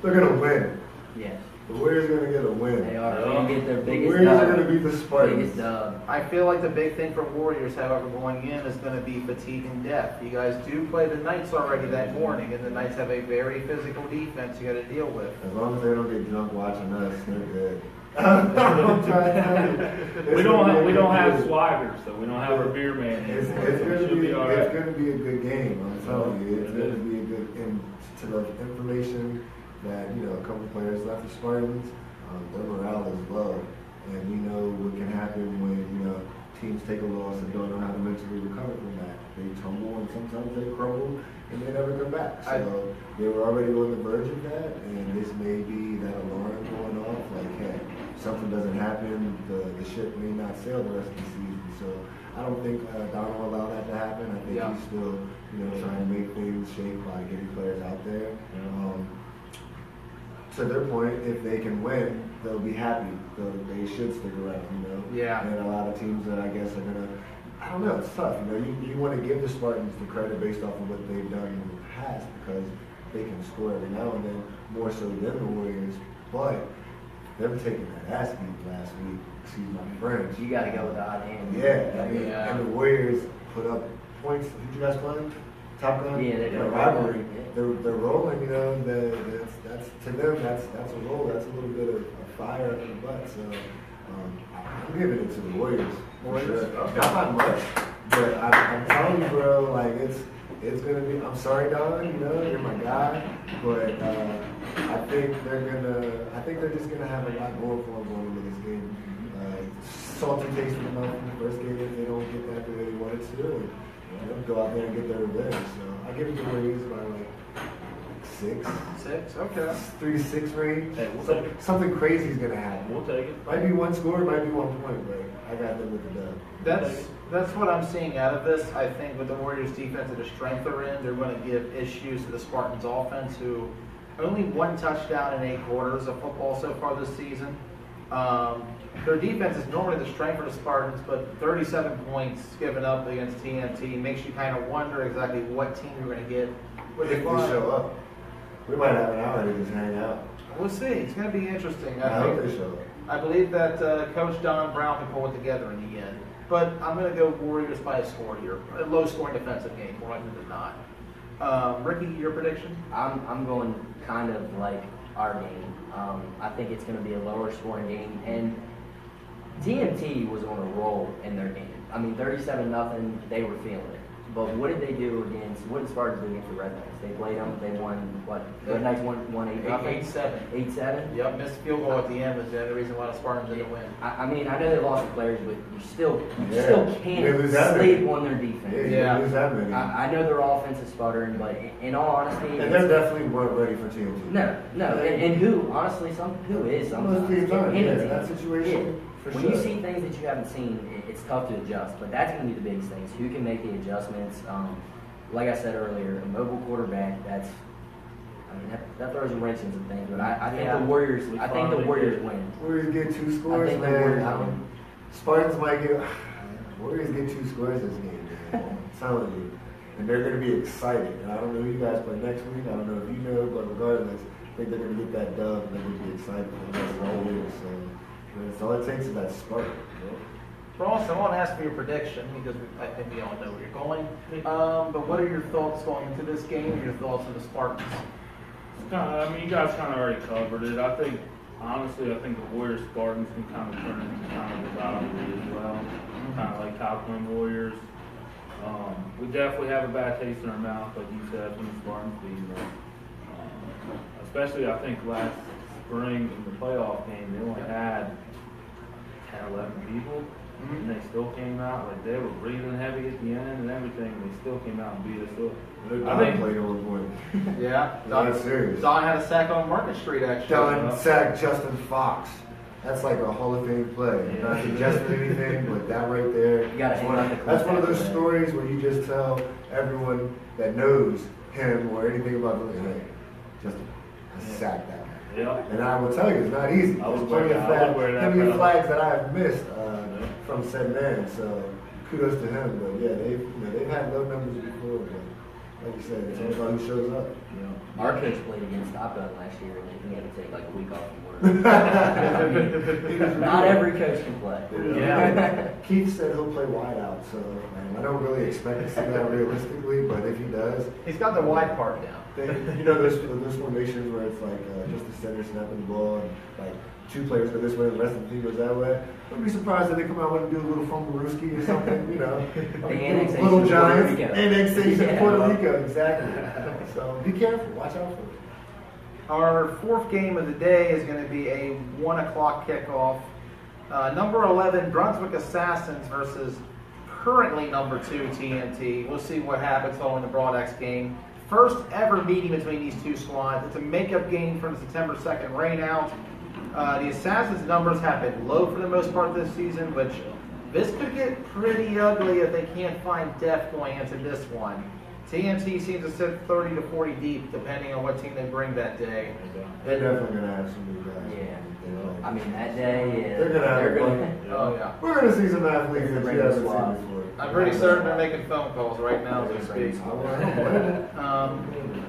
they're going to win. Yes. The Warriors are going to get a win. They are. They're going to get their The biggest Warriors dub. are going to beat the Spartans. Biggest dub. I feel like the big thing for Warriors, however, going in is going to be fatigue and depth. You guys do play the Knights already that morning, and the Knights have a very physical defense you got to deal with. As long as they don't get drunk watching us, they're good. I'm trying to tell you. We don't have Swagger, so we don't have our beer man. It's Should going be all right. to be a good game. I'm telling you, it's going to be a good. And to the information that a couple players left the Spartans, their morale is low, and we know what can happen when teams take a loss and don't know how to mentally recover from that. They tumble and sometimes they crumble and they never come back. So they were already on the verge of that, and this may be that alarm going off. Like, hey, something doesn't happen, the ship may not sail the rest of the season. So I don't think Don will allow that to happen. I think he's still trying to make things shape by getting players out there. To their point, if they can win, they'll be happy. They should stick around, Yeah. And a lot of teams that I guess are gonna, I don't know, it's tough. You want to give the Spartans the credit based off of what they've done in the past because they can score every now and then, more so than the Warriors. But them taking that ass beat last week, excuse my French. You got to go with the hot hand. Yeah, and the Warriors put up points. Who'd you guys play? Top Gun? Yeah, they're rivalry. rolling, yeah. They're rolling, that's to them, that's a roll. That's a little bit of fire up in the butt. So I'm giving it to the Warriors. For sure. Okay. Not much, but I'm telling you, bro, like it's gonna be. I'm sorry, Don. You're my guy, but I think they're just gonna have a lot going for them going into this game. Salty taste in the mouth from the first game if they don't get that the way they wanted to. And go out there and get their revenge. So I give it the Warriors by like 6. 6, okay. 3-6 range. Hey, we'll take it. Something crazy is gonna happen. We'll take it. Might be one score, might be 1 point, but I got them with the dub. That's what I'm seeing out of this. I think with the Warriors defense and the strength they're in, they're going to give issues to the Spartans offense, who only 1 touchdown in 8 quarters of football so far this season. Their defense is normally the strength for the Spartans, but 37 points given up against TNT makes you kind of wonder exactly what team you're going to get. If they show up, we might have an hour to just hang out. We'll see. It's going to be interesting. I hope they show up. I believe that Coach Don Brown can pull it together in the end. but I'm going to go Warriors by a score here. A low-scoring defensive game, more likely than not. Ricky, your prediction? I'm going kind of like our game. I think it's going to be a lower scoring game, and TNT was on a roll in their game. I mean, 37-0, they were feeling it. But what did they do what did Spartans do against the Red Knights? They played them, they won, what? The Red Knights won 8-0? 8-7. 8-7? Yep, missed field goal at the end was the other reason why the Spartans didn't win. I mean, I know they lost the players, but you still They can't lose that sleep many. on their defense. Yeah. They lose that many. I know their offense is sputtering, but in all honesty, And they definitely weren't ready for TNT. no. And who, honestly, who is Some of those sometimes. teams are, Any yeah, team. that situation, Yeah. for When sure. you see things that you haven't seen, it's tough to adjust, but that's going to be the biggest things. Who can make the adjustments? Like I said earlier, a mobile quarterback, that throws a wrench into things, but I think Yeah. the Warriors, We I think the finally Warriors did. win. Warriors get 2 scores, think the man. Warriors I win. don't- Spartans might get. Warriors get 2 scores this game, man. I'm telling you. And they're going to be excited. And I don't know who you guys play next week. I don't know if you know, but regardless, I think they're going to get that dub and they're going to be excited for the rest of the whole year. So, that's all it takes is that spark. You know? Ross, I want to ask for your prediction because I think we all know where you're going. But what are your thoughts going into this game and your thoughts on the Spartans? I mean, you guys kind of already covered it. I think, honestly, the Warriors Spartans can kind of turn into kind of a rivalry as well. Kind of like Top-Win Warriors. We definitely have a bad taste in our mouth, like you said, from the Spartans beating us. Especially, I think, last spring in the playoff game, they only had 10, 11 people. And they still came out, like they were breathing heavy at the end and everything. They still came out and beat us. So I think played on point. Yeah. Don, serious. Don had a sack on Market Street, actually. Don sacked Justin Fox. That's like a Hall of Fame play. Not suggesting anything, but that right there. You gotta that's hang one on of- the clip That's one of those after that. stories where you just tell everyone that knows him or anything about the hey, Justin, I sacked that. yeah. And I will tell you, it's not easy. I was There's plenty of wearing- I would wear that plenty of probably. flags that I have missed from said man. So kudos to him. But yeah, they've had low numbers before. But like you said, it's all about who shows up. Our coach played against Top Gun last year, and he had to take like a week off from work. Not every coach can play. Yeah. Keith said he'll play wide out, so I don't really expect to see that realistically. But if he does, He's got the wide part down. those formations where it's like just the center snapping the ball and like 2 players go this way, the rest of the team goes that way. Wouldn't be surprised if they come out and do a little Fungarooski or something, you know. The annexation Little of Giants, Puerto Rico. annexation of Yeah. Puerto Rico, exactly. So be careful, watch out for it. Our 4th game of the day is going to be a 1 o'clock kickoff. Number 11, Brunswick Assassins versus currently number 2, TNT. We'll see what happens following the Broad X game. First ever meeting between these 2 squads. It's a makeup game from the September 2nd rainout. The Assassins' numbers have been low for the most part this season, which this could get pretty ugly if they can't find depth going into this one. TNT seems to sit 30 to 40 deep, depending on what team they bring that day. They're definitely gonna have some new guys. Yeah. You know. I mean, that day, yeah. They're gonna have gonna- Oh, yeah. We're gonna see some athletes that you Regular haven't squad. seen before. I'm pretty certain they're making phone calls right now as we speak.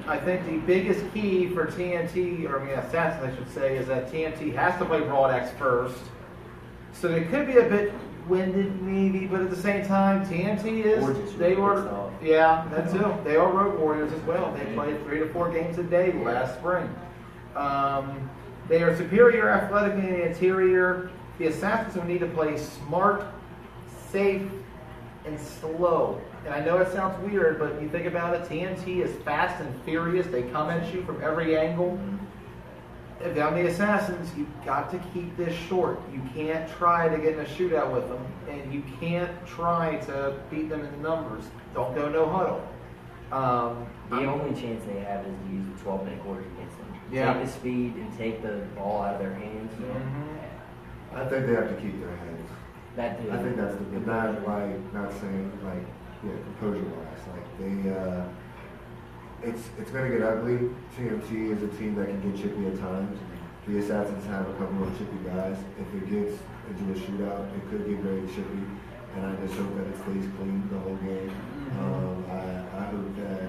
I think the biggest key for TNT, or Assassins I should say, is that TNT has to play Broad X first. So they could be a bit winded maybe, but at the same time, TNT Or is, just they really were, pissed off. yeah, that too. They are road warriors as well. They played 3 to 4 games a day last spring. They are superior athletically in the interior. The Assassins will need to play smart, safe, and slow. And I know it sounds weird, but you think about it, TNT is fast and furious. They come at you from every angle. If I'm the Assassins, you've got to keep this short. You can't try to get in a shootout with them, and you can't try to beat them in the numbers. Don't go no huddle. The only chance they have is to use the 12-minute quarters against them. Yeah. Take the speed and take the ball out of their hands. I think they have to keep their heads. That too. I think that's the not saying like composure wise. Like it's gonna get ugly. TMT is a team that can get chippy at times. The Assassins have a couple of chippy guys. If it gets into a shootout, it could get very chippy. And I just hope that it stays clean the whole game. I hope that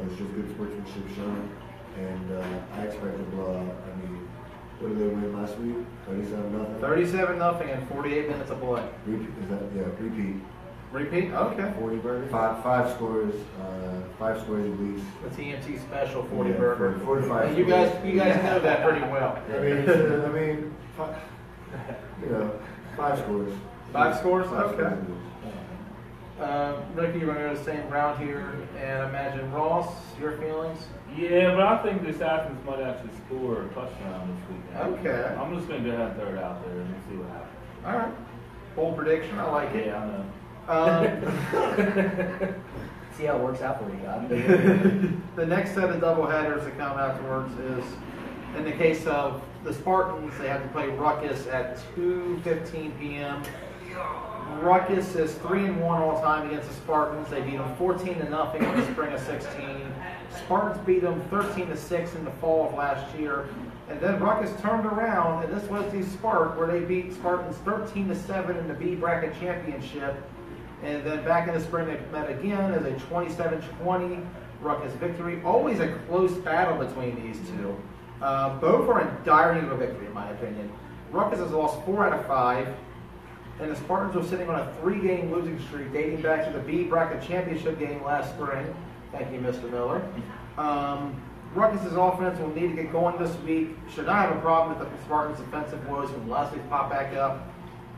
it's just good sportsmanship shown. And I expect a blowout. I mean, what did they win last last week? 37-0. 37-0 and 48 minutes of play. Repeat, repeat. Repeat? Okay. 40 burger. Five scores at least. The TNT special 40 Yeah, burger. 45 And you guys know that pretty well. I mean, five scores. 5 scores? Five Okay. scores. Ricky, you're going to go the same route here, and imagine Ross, your feelings? Yeah, but I think this Athens might actually score a touchdown this weekend. Okay. I'm just going to go ahead and throw it out there and see what happens. All right. Bold prediction. I like it. Yeah, I know. See how it works out for you, God. The next set of doubleheaders that come afterwards is, in the case of the Spartans, they have to play Ruckus at 2:15 p.m. Ruckus is 3-1 all time against the Spartans. They beat them 14-0 in the spring of 16. Spartans beat them 13-6 in the fall of last year. And then Ruckus turned around, and this was the Spark, where they beat Spartans 13-7 in the B bracket championship. And then back in the spring, they met again as a 27-20 Ruckus victory. Always a close battle between these two. Both are in dire need of a victory, in my opinion. Ruckus has lost 4 out of 5. And the Spartans were sitting on a 3-game losing streak dating back to the B bracket championship game last spring. Thank you, Mr. Miller. Ruckus's offense will need to get going this week. Should not have a problem with the Spartans' defensive woes from last week pop back up.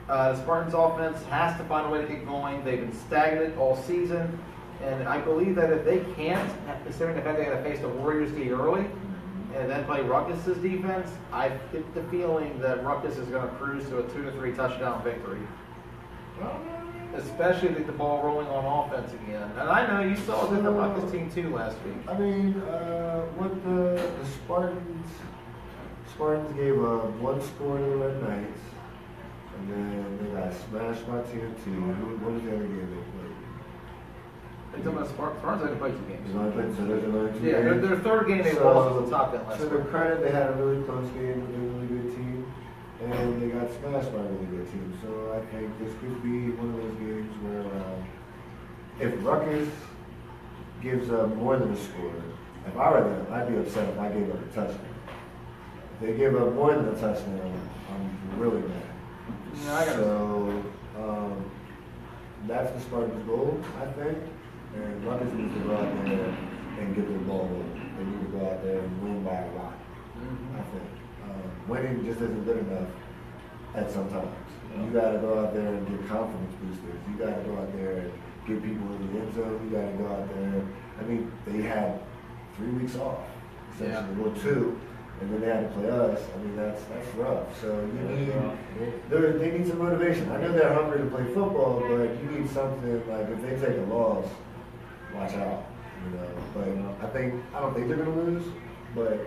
The Spartans' offense has to find a way to get going. They've been stagnant all season. And I believe that if they can't, considering the fact they got to face the Warriors D early, and then play Ruckus's defense, I get the feeling that Ruckus is going to cruise to a 2-3 touchdown victory. Especially with the ball rolling on offense again. And I know you saw it in the Ruckus team too last week. I mean, what the Spartans gave one score to the Red Knights, and then they got smashed by TNT. What was the other game they played? They're talking about Spartans only played 2 games. So there's another 2 Yeah, games. their third game they lost was the top 10 last To week. their credit, they had a really close game with a really good team, and they got smashed by a really good team. So I think this could be one of those games where if Ruckus gives up more than a score, if I were them, I'd be upset if I gave up a touchdown. If they give up more than a touchdown, I'm really mad. So that's the Spartans' goal, I think. And Ruckus needs to go out there and get the ball rolling. They need to go out there and win by a lot, I think. Winning just isn't good enough at some times. You got to go out there and get confidence boosters. You got to go out there and get people in the end zone. You got to go out there. I mean, they had 3 weeks off, essentially. Well, 2. And then they had to play us. I mean, that's rough. So they need some motivation. I know they're hungry to play football, but you need something like if they take a loss, watch out. But I don't think they're gonna lose, but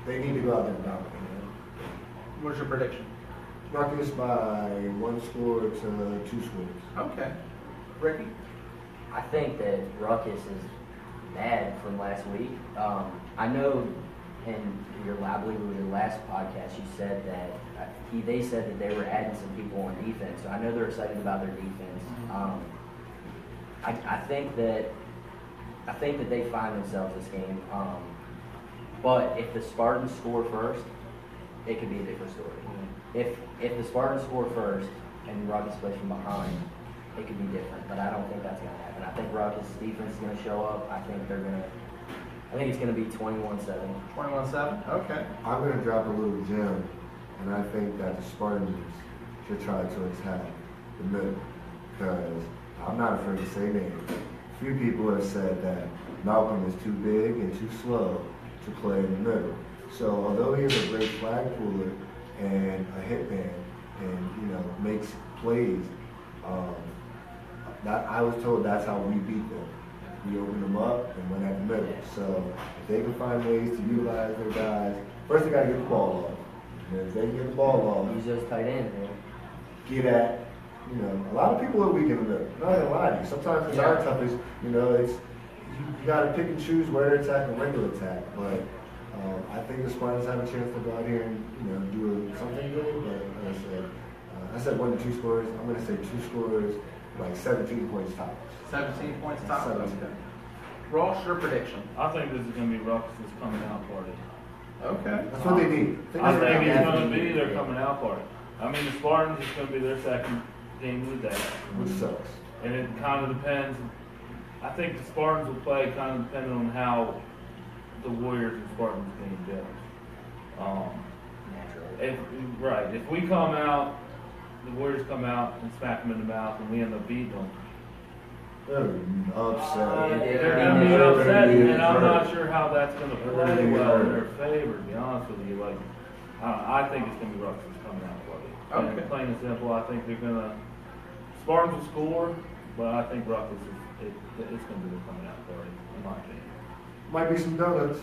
they need to go out there and dominate. What's your prediction? Ruckus by 1 score to 2 scores. Okay. Ricky? I think that Ruckus is mad from last week. I know I believe it was your last podcast, you said that they said that they were adding some people on defense. So I know they're excited about their defense. I think that they find themselves this game. But if the Spartans score first, it could be a different story. If the Spartans score first and Ruckus plays from behind, it could be different. But I don't think that's going to happen. I think Ruckus' defense is going to show up. I think it's going to be 21-7. 21-7? Okay. I'm going to drop a little gem, and I think that the Spartans should try to attack the middle, because I'm not afraid to say names. A few people have said that Malcolm is too big and too slow to play in the middle. So although he's a great flag puller and a hitman and makes plays, I was told that's how we beat them. We opened them up and went at the middle. So if they can find ways to utilize their guys, first they got to get the ball off. And if they can get the ball off, Use those tight ends, man. get at, a lot of people are weak in the middle. I'm not gonna lie to you. Sometimes it's our toughest, it's you got to pick and choose where to attack and when to attack. But I think the Spartans have a chance to go out here and do something good. But like I said 1 to 2 scores. I'm gonna say 2 scores, like 17 points tops. 17 points top. 17. Okay. Ross, your prediction? I think this is going to be Ruckus' coming out party. Okay. That's what they need. I think it's going to They be need. their coming out party. I mean, the Spartans is going to be their second game of the day. Which sucks. And it kind of depends. I think the Spartans will play kind of depending on how the Warriors and Spartans game goes. If we come out, the Warriors come out and smack them in the mouth, and we end up beating them. They're upset. They're going to be upset, and I'm not sure how that's going to play well in their favor. To be honest with you, like I think it's going to be Rutgers coming out party. Okay. And plain and simple, I think they're going to. Spartans will score, but I think Rutgers it's going to be the coming out party, in my opinion. Might be some donuts.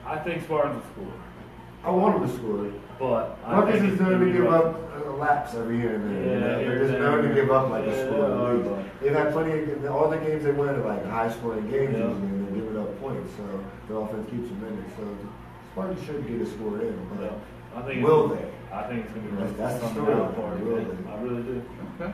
I think Spartans will score, I want them to score. but I Rutgers think is it's known going to to be give Rutgers. up laps every here and there. Yeah, you know? here They're and just known to there. give up like a Yeah, score. they leads. are. They've had plenty of all the games they win are like high scoring games Yeah. usually, and they're giving up points. So their offense keeps them in it. So Spartans should get a score in. But Yeah. I think will they? I think it's going to be Rutgers That's the coming story. out party. Will Man. they? I really do. Okay.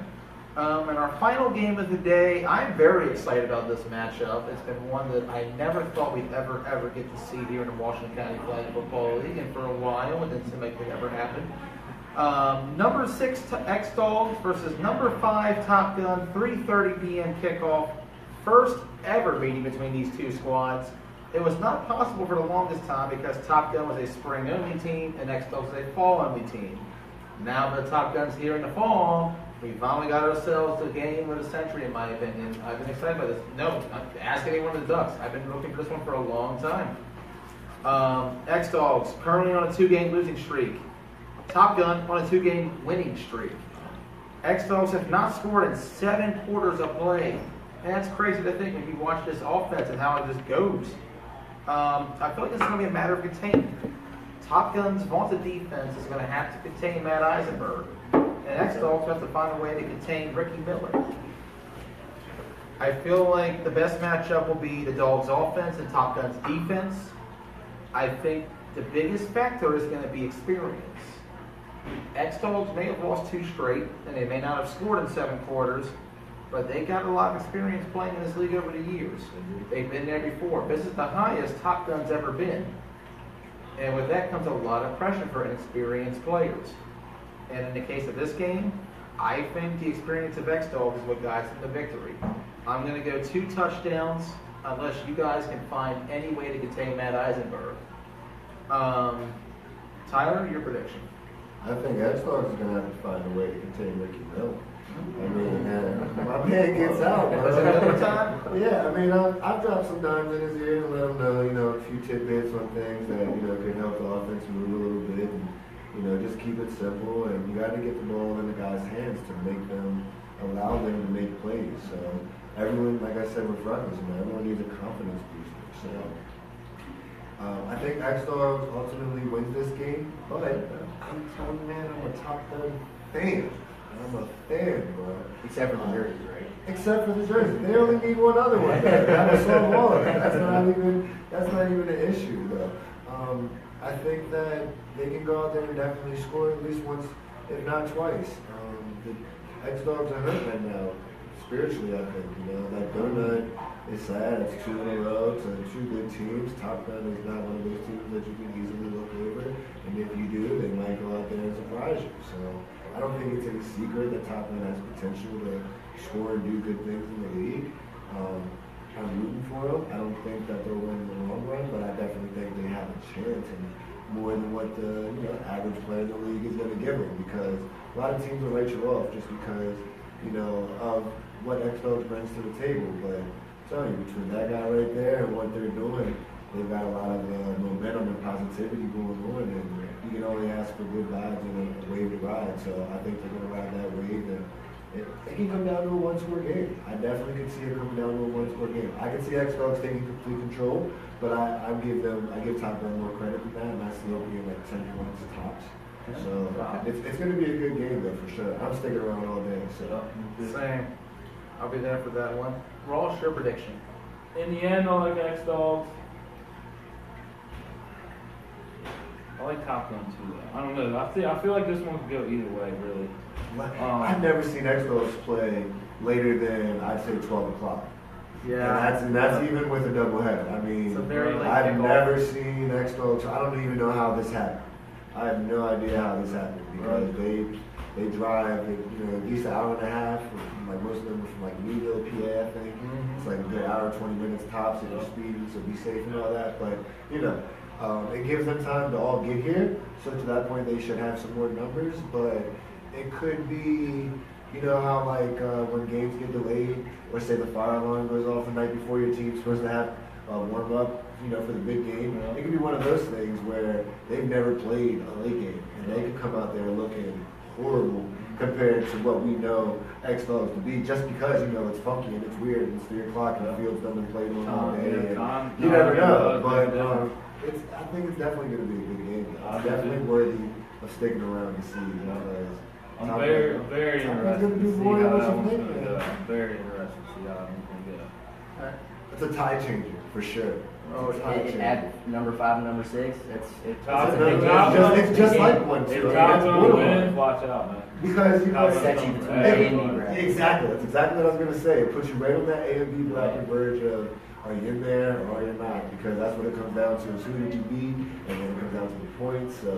And our final game of the day, I'm very excited about this matchup. It's been one that I never thought we'd ever get to see here in the Washington County Flag Football League, and for a while, it didn't seem like it would ever happen. Number 6 X-Dogs versus number 5 Top Gun, 3:30 p.m. kickoff. First ever meeting between these two squads. It was not possible for the longest time because Top Gun was a spring-only team and X-Dogs was a fall-only team. Now that Top Gun's here in the fall, we finally got ourselves the game of the century, in my opinion. I've been excited by this. No, ask any one of the Ducks. I've been looking for this one for a long time. X-Dogs currently on a 2-game losing streak. Top Gun on a 2-game winning streak. X-Dogs have not scored in 7 quarters of play. And that's crazy to think when you watch this offense and how it just goes. I feel like this is going to be a matter of containment. Top Gun's vaunted defense is going to have to contain Matt Eisenberg. And X-Dogs have to find a way to contain Ricky Miller. I feel like the best matchup will be the Dogs' offense and Top Gun's defense. I think the biggest factor is going to be experience. X-Dogs may have lost 2 straight, and they may not have scored in 7 quarters, but they got a lot of experience playing in this league over the years. They've been there before. This is the highest Top Gun's ever been. And with that comes a lot of pressure for inexperienced players. And in the case of this game, I think the experience of X-Dogs is what guides them to victory. I'm going to go 2 touchdowns unless you guys can find any way to contain Matt Eisenberg. Tyler, your prediction? I think X-Dogs is going to have to find a way to contain Ricky Miller. I mean, my man gets out, bro. Is it overtime? Yeah, I mean, I've dropped some dimes in his ear and let him know, a few tidbits on things that, can help the offense move a little bit and, just keep it simple. And you got to get the ball in the guys' hands to allow them to make plays. So everyone, like I said with Rutgers, everyone needs a confidence booster. So I think X-Dogs ultimately wins this game, but I'm telling you, man, I'm a Top Gun fan. I'm a fan, bro. Except for the jerseys, right? Except for the jersey. They only need one other one. That will solve all of that. That's not even an issue, though. I think that they can go out there and definitely score at least once, if not twice. The X-Dogs are hurt right now, spiritually, I think. That donut is sad. It's 2 in a row to 2 good teams. Top Gun is not one of those teams that you can easily look over. And if you do, they might go out there and surprise you. So I don't think it's any secret that Top Gun has potential to score and do good things in the league. I'm rooting for them. I don't think that they'll win in the long run, but I definitely think they have a chance, and more than what the average player in the league is going to give them, because a lot of teams will write you off just because of what X-Dogs brings to the table. But I'm telling you, between that guy right there and what they're doing, they've got a lot of momentum and positivity going on, and you can only ask for good vibes and a wave to ride. So I think they're going to ride that wave, and it can come down to a 1-score game. I definitely could see it coming down to a 1-score game. I could see X-Dogs taking complete control, but I give Top Gun more credit than that, and I see it being like 10 points tops. So it's going to be a good game, though, for sure. I'm sticking around all day. So Same. I'll be there for that one. Ross, your prediction? In the end, I like X-Dogs. I like Top Gun too, though. I don't know. I feel like this one could go either way, really. I've never seen X-Dogs play later than, I'd say, 12 o'clock. Yeah. And that's even with a doubleheader. I mean, It's a very late I've kickoff. never seen X-Dogs. I don't even know how this happened. I have no idea how this happened because they drive, at least an hour and a half. Like most of them are from like Louisville, PA, I think. It's like a good hour, 20 minutes tops if you're speeding, so be safe and all that. But it gives them time to all get here. So to that point, they should have some more numbers. But it could be. You know how when games get delayed, or say the fire alarm goes off the night before your team's supposed to have warm up, for the big game. Yeah. It could be one of those things where they've never played a late game, and they could come out there looking horrible compared to what we know X-Dogs to be, just because it's funky and it's weird and it's 3 o'clock and the field's done been played on all day. You never know, but I think it's definitely going to be a good game. It's definitely worthy of sticking around to see. I'm very interested to see how that one's going to go. Yeah. I'm very interested to see how that one's going to go. It's a tie changer for sure. Oh, It's a tie changer. At number 5 and number 6, If It's Tom's a big Tom's game. gonna- It's just like one if too. Tom's It's gonna borderline. win, watch out, man. Because Tom's sets you gonna between win. A and B bracket. Exactly. That's exactly what I was gonna say. It puts you right on that A and B bracket verge of are you in there or are you not? Because that's what it comes down to. Is who did you beat, and then it comes down to the points. So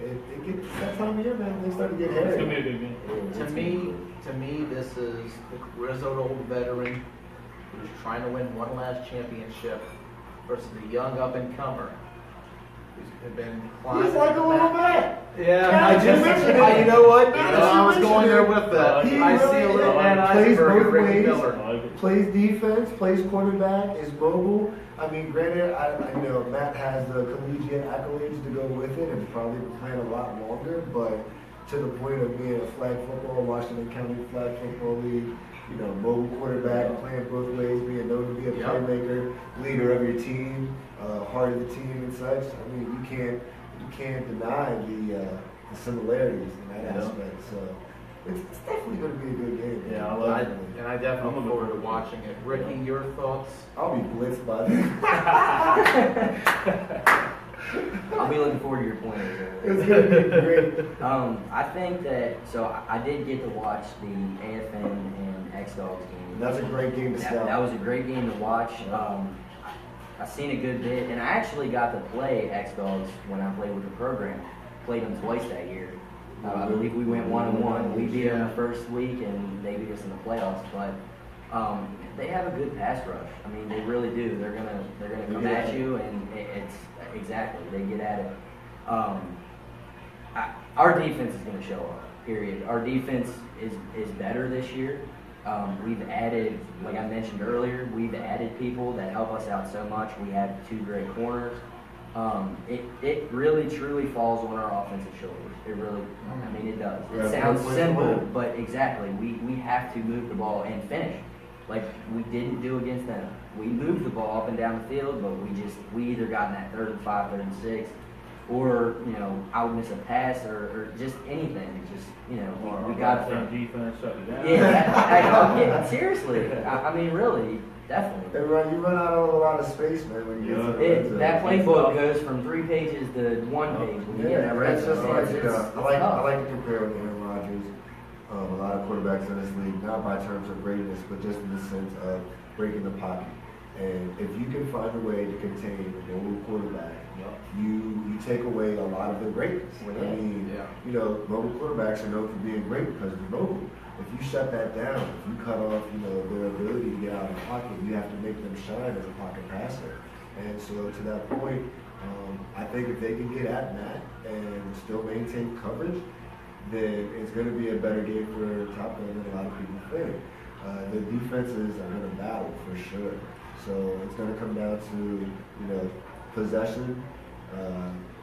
it gets that time of year, man. They start to get It's gonna be a hairy. good game. To me, this is the grizzled old veteran who's trying to win one last championship versus the young up-and-comer who's been climbing. He's like a the little map. man. Yeah, I just mentioned it. You know what? Yeah, I was you going there mentioned with that. He I see really a little man plays Eisenberg both and Ricky ways. Miller. I like it. Plays defense, plays quarterback, is mobile. I mean, granted, I Matt has the collegiate accolades to go with it and probably been playing a lot longer, but to the point of being a flag football, Washington County Flag Football League, mobile quarterback, playing both ways, being known to be a playmaker, leader of your team, heart of the team and such. I mean, you can't deny the similarities in that aspect. So it's definitely going to be a good game. Yeah, I like it. And I definitely look forward to watching it. Ricky, your thoughts? I'll be blitzed by then. I'll be looking forward to your pointers. It's going to be great. I think that, I did get to watch the AFN and X-Dogs game. That's a great game to scout. That was a great game to watch. I seen a good bit, and I actually got to play X-Dogs when I played with the program. Played them twice that year. I believe we went 1-1. We beat them the first week, and they beat us in the playoffs. But they have a good pass rush. I mean, they really do. They're gonna come at you, and it's exactly they get at it. Our defense is going to show up. Period. Our defense is better this year. We've added, like I mentioned earlier, we've added people that help us out so much. We have 2 great corners. It really truly falls on our offensive shoulders. It really, I mean, it does. It sounds simple, but exactly, we have to move the ball and finish. Like we didn't do against them. We moved the ball up and down the field, but we either got in that 3rd and 5, 3rd and 6, or I would miss a pass or just anything. Just we got to finish. Defense shut you down. Yeah, seriously. I mean, really, definitely. You run out of a lot of space, man, when you get to the red zone. That playbook goes from 3 pages to 1 page when you get in that red It's just zone. like, I like to compare with Aaron Rodgers. A lot of quarterbacks in this league, not by terms of greatness, but just in the sense of breaking the pocket. And if you can find a way to contain a mobile quarterback, you take away a lot of their greatness. I mean, mobile quarterbacks are known for being great because they're mobile. If you shut that down, if you cut off, their ability to get out of the pocket, you have to make them shine as a pocket passer. And so to that point, I think if they can get at that and still maintain coverage, then it's going to be a better game for Top Gun than a lot of people think. The defenses are going to battle for sure. So it's going to come down to, possession,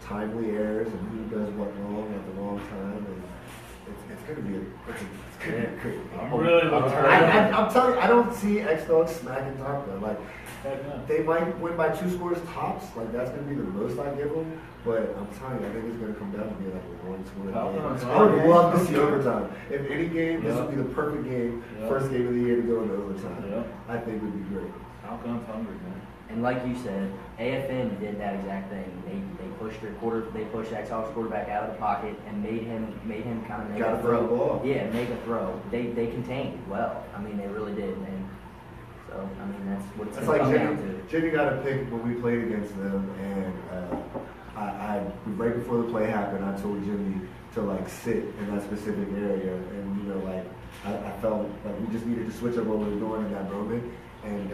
timely errors, and who does what wrong at the wrong time. And it's going to be great. I'm really looking forward. I'm telling you, I don't see X-Dogs smacking Top Gun. Like, Heck no. they might win by 2 scores tops. Like, that's going to be the most I give them. But I'm telling you, I think it's going to come down to be like a 1-score game. I would love to see overtime. If any game, this would be the perfect game, first game of the year to go into overtime. I think it would be great. Falcons hungry, man. And like you said, AFN did that exact thing. They pushed X-Hawks quarterback out of the pocket and made him kind of make Gotta a throw throw. the ball. Yeah, make a throw. They contained well. I mean, they really did, man. So So I mean, that's what it's It's going to like come down to. Jimmy got a pick when we played against them, and right before the play happened, I told Jimmy to like sit in that specific area, and you know, like I felt like we just needed to switch up what we were doing in that moment, and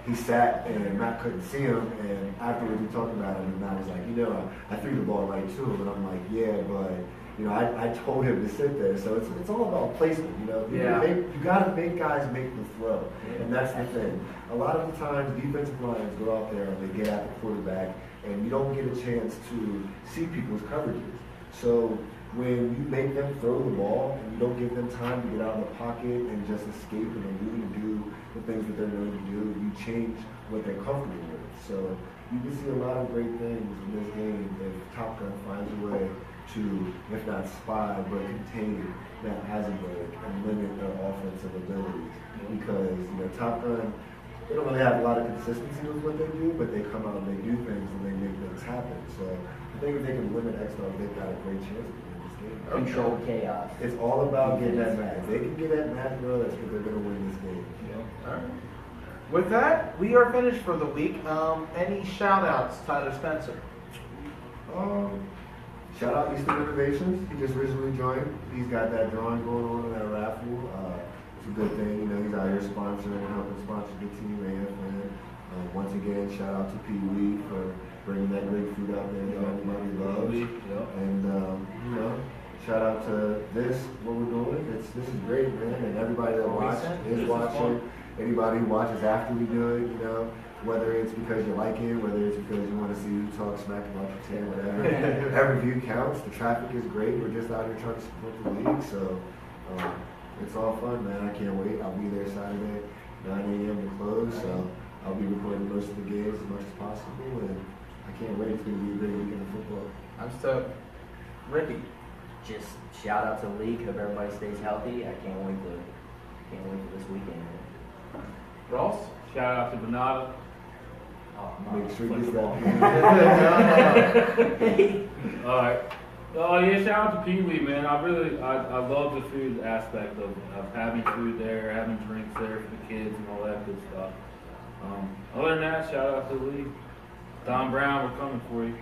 he sat, and Matt couldn't see him, and afterwards we talked about it, and Matt was like, you know, I threw the ball right to him, and I'm like, yeah, but you know, I told him to sit there, so it's all about placement, you know. You got to make guys make the throw, and that's the thing. A lot of the times, defensive lions go out there and they get at the quarterback, and you don't get a chance to see people's coverages. So when you make them throw the ball and you don't give them time to get out of the pocket and just escape and elude and do the things that they're going to do, you change what they're comfortable with. So you can see a lot of great things in this game if Top Gun finds a way to, if not spy, but contain that Hasenberg and limit their offensive abilities. Because, you know, Top Gun, they don't really have a lot of consistency with what they do, but they come out and they do things and they make things happen. So I think if they can limit X-Dog, they've got a great chance of winning this game. Controlled chaos. It's all about getting that Matt. If they can get that Matt, bro, that's what they're going to win this game. All right. With that, we are finished for the week. Any shout-outs, Tyler Spencer? Shout out Eastern Innovations. He just recently joined. He's got that drawing going on in that raffle. It's a good thing. You know, he's out here sponsoring and helping sponsor the team, AFN. Once again, shout out to Pee Wee for bringing that great food out there that everybody loves. And, you know, shout out to what we're doing. This is great, man. And everybody that is watching. Anybody who watches after we do it, you know, whether it's because you like it, whether it's because you want to see you talk smack about your team, whatever. Every view counts. The traffic is great. We're just out here trying to support the league, so it's all fun, man. I can't wait. I'll be there Saturday, 9 a.m. to close, so I'll be recording most of the games as much as possible, and I can't wait. It's going to be a great weekend of football. I'm stoked. Ricky? Just shout out to the league. Hope everybody stays healthy. I can't wait for this weekend. Ross? Shout out to Benada. Make sure you get that. All right. Oh yeah, shout out to Pee Wee, man. I love the food aspect of having food there, having drinks there for the kids and all that good stuff. Other than that, shout out to the league. Don Brown, we're coming for you.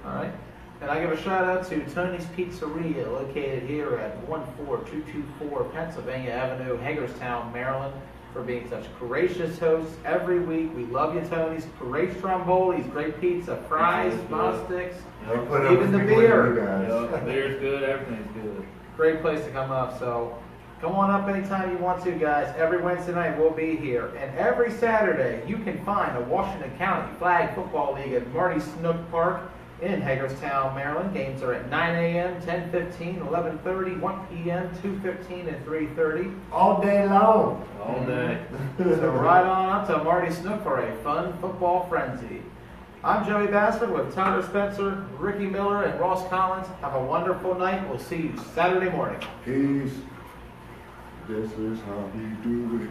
All right. And I give a shout out to Tony's Pizzeria, located here at 14224 Pennsylvania Avenue, Hagerstown, Maryland, for being such gracious hosts every week. We love you, Tony's. Great stromboli's, great pizza, fries, pasta sticks, even the beer. Yep, beer's good, everything's good. Great place to come up. So come on up anytime you want to, guys. Every Wednesday night we'll be here. And every Saturday you can find a Washington County Flag Football League at Marty Snook Park in Hagerstown, Maryland. Games are at 9 a.m., 10:15, 11:30, 1 p.m., 2:15, and 3:30. All day long. All day. So right on up to Marty Snook for a fun football frenzy. I'm Joey Basford with Tyler Spencer, Ricky Miller, and Ross Collins. Have a wonderful night. We'll see you Saturday morning. Peace. This is how we do it.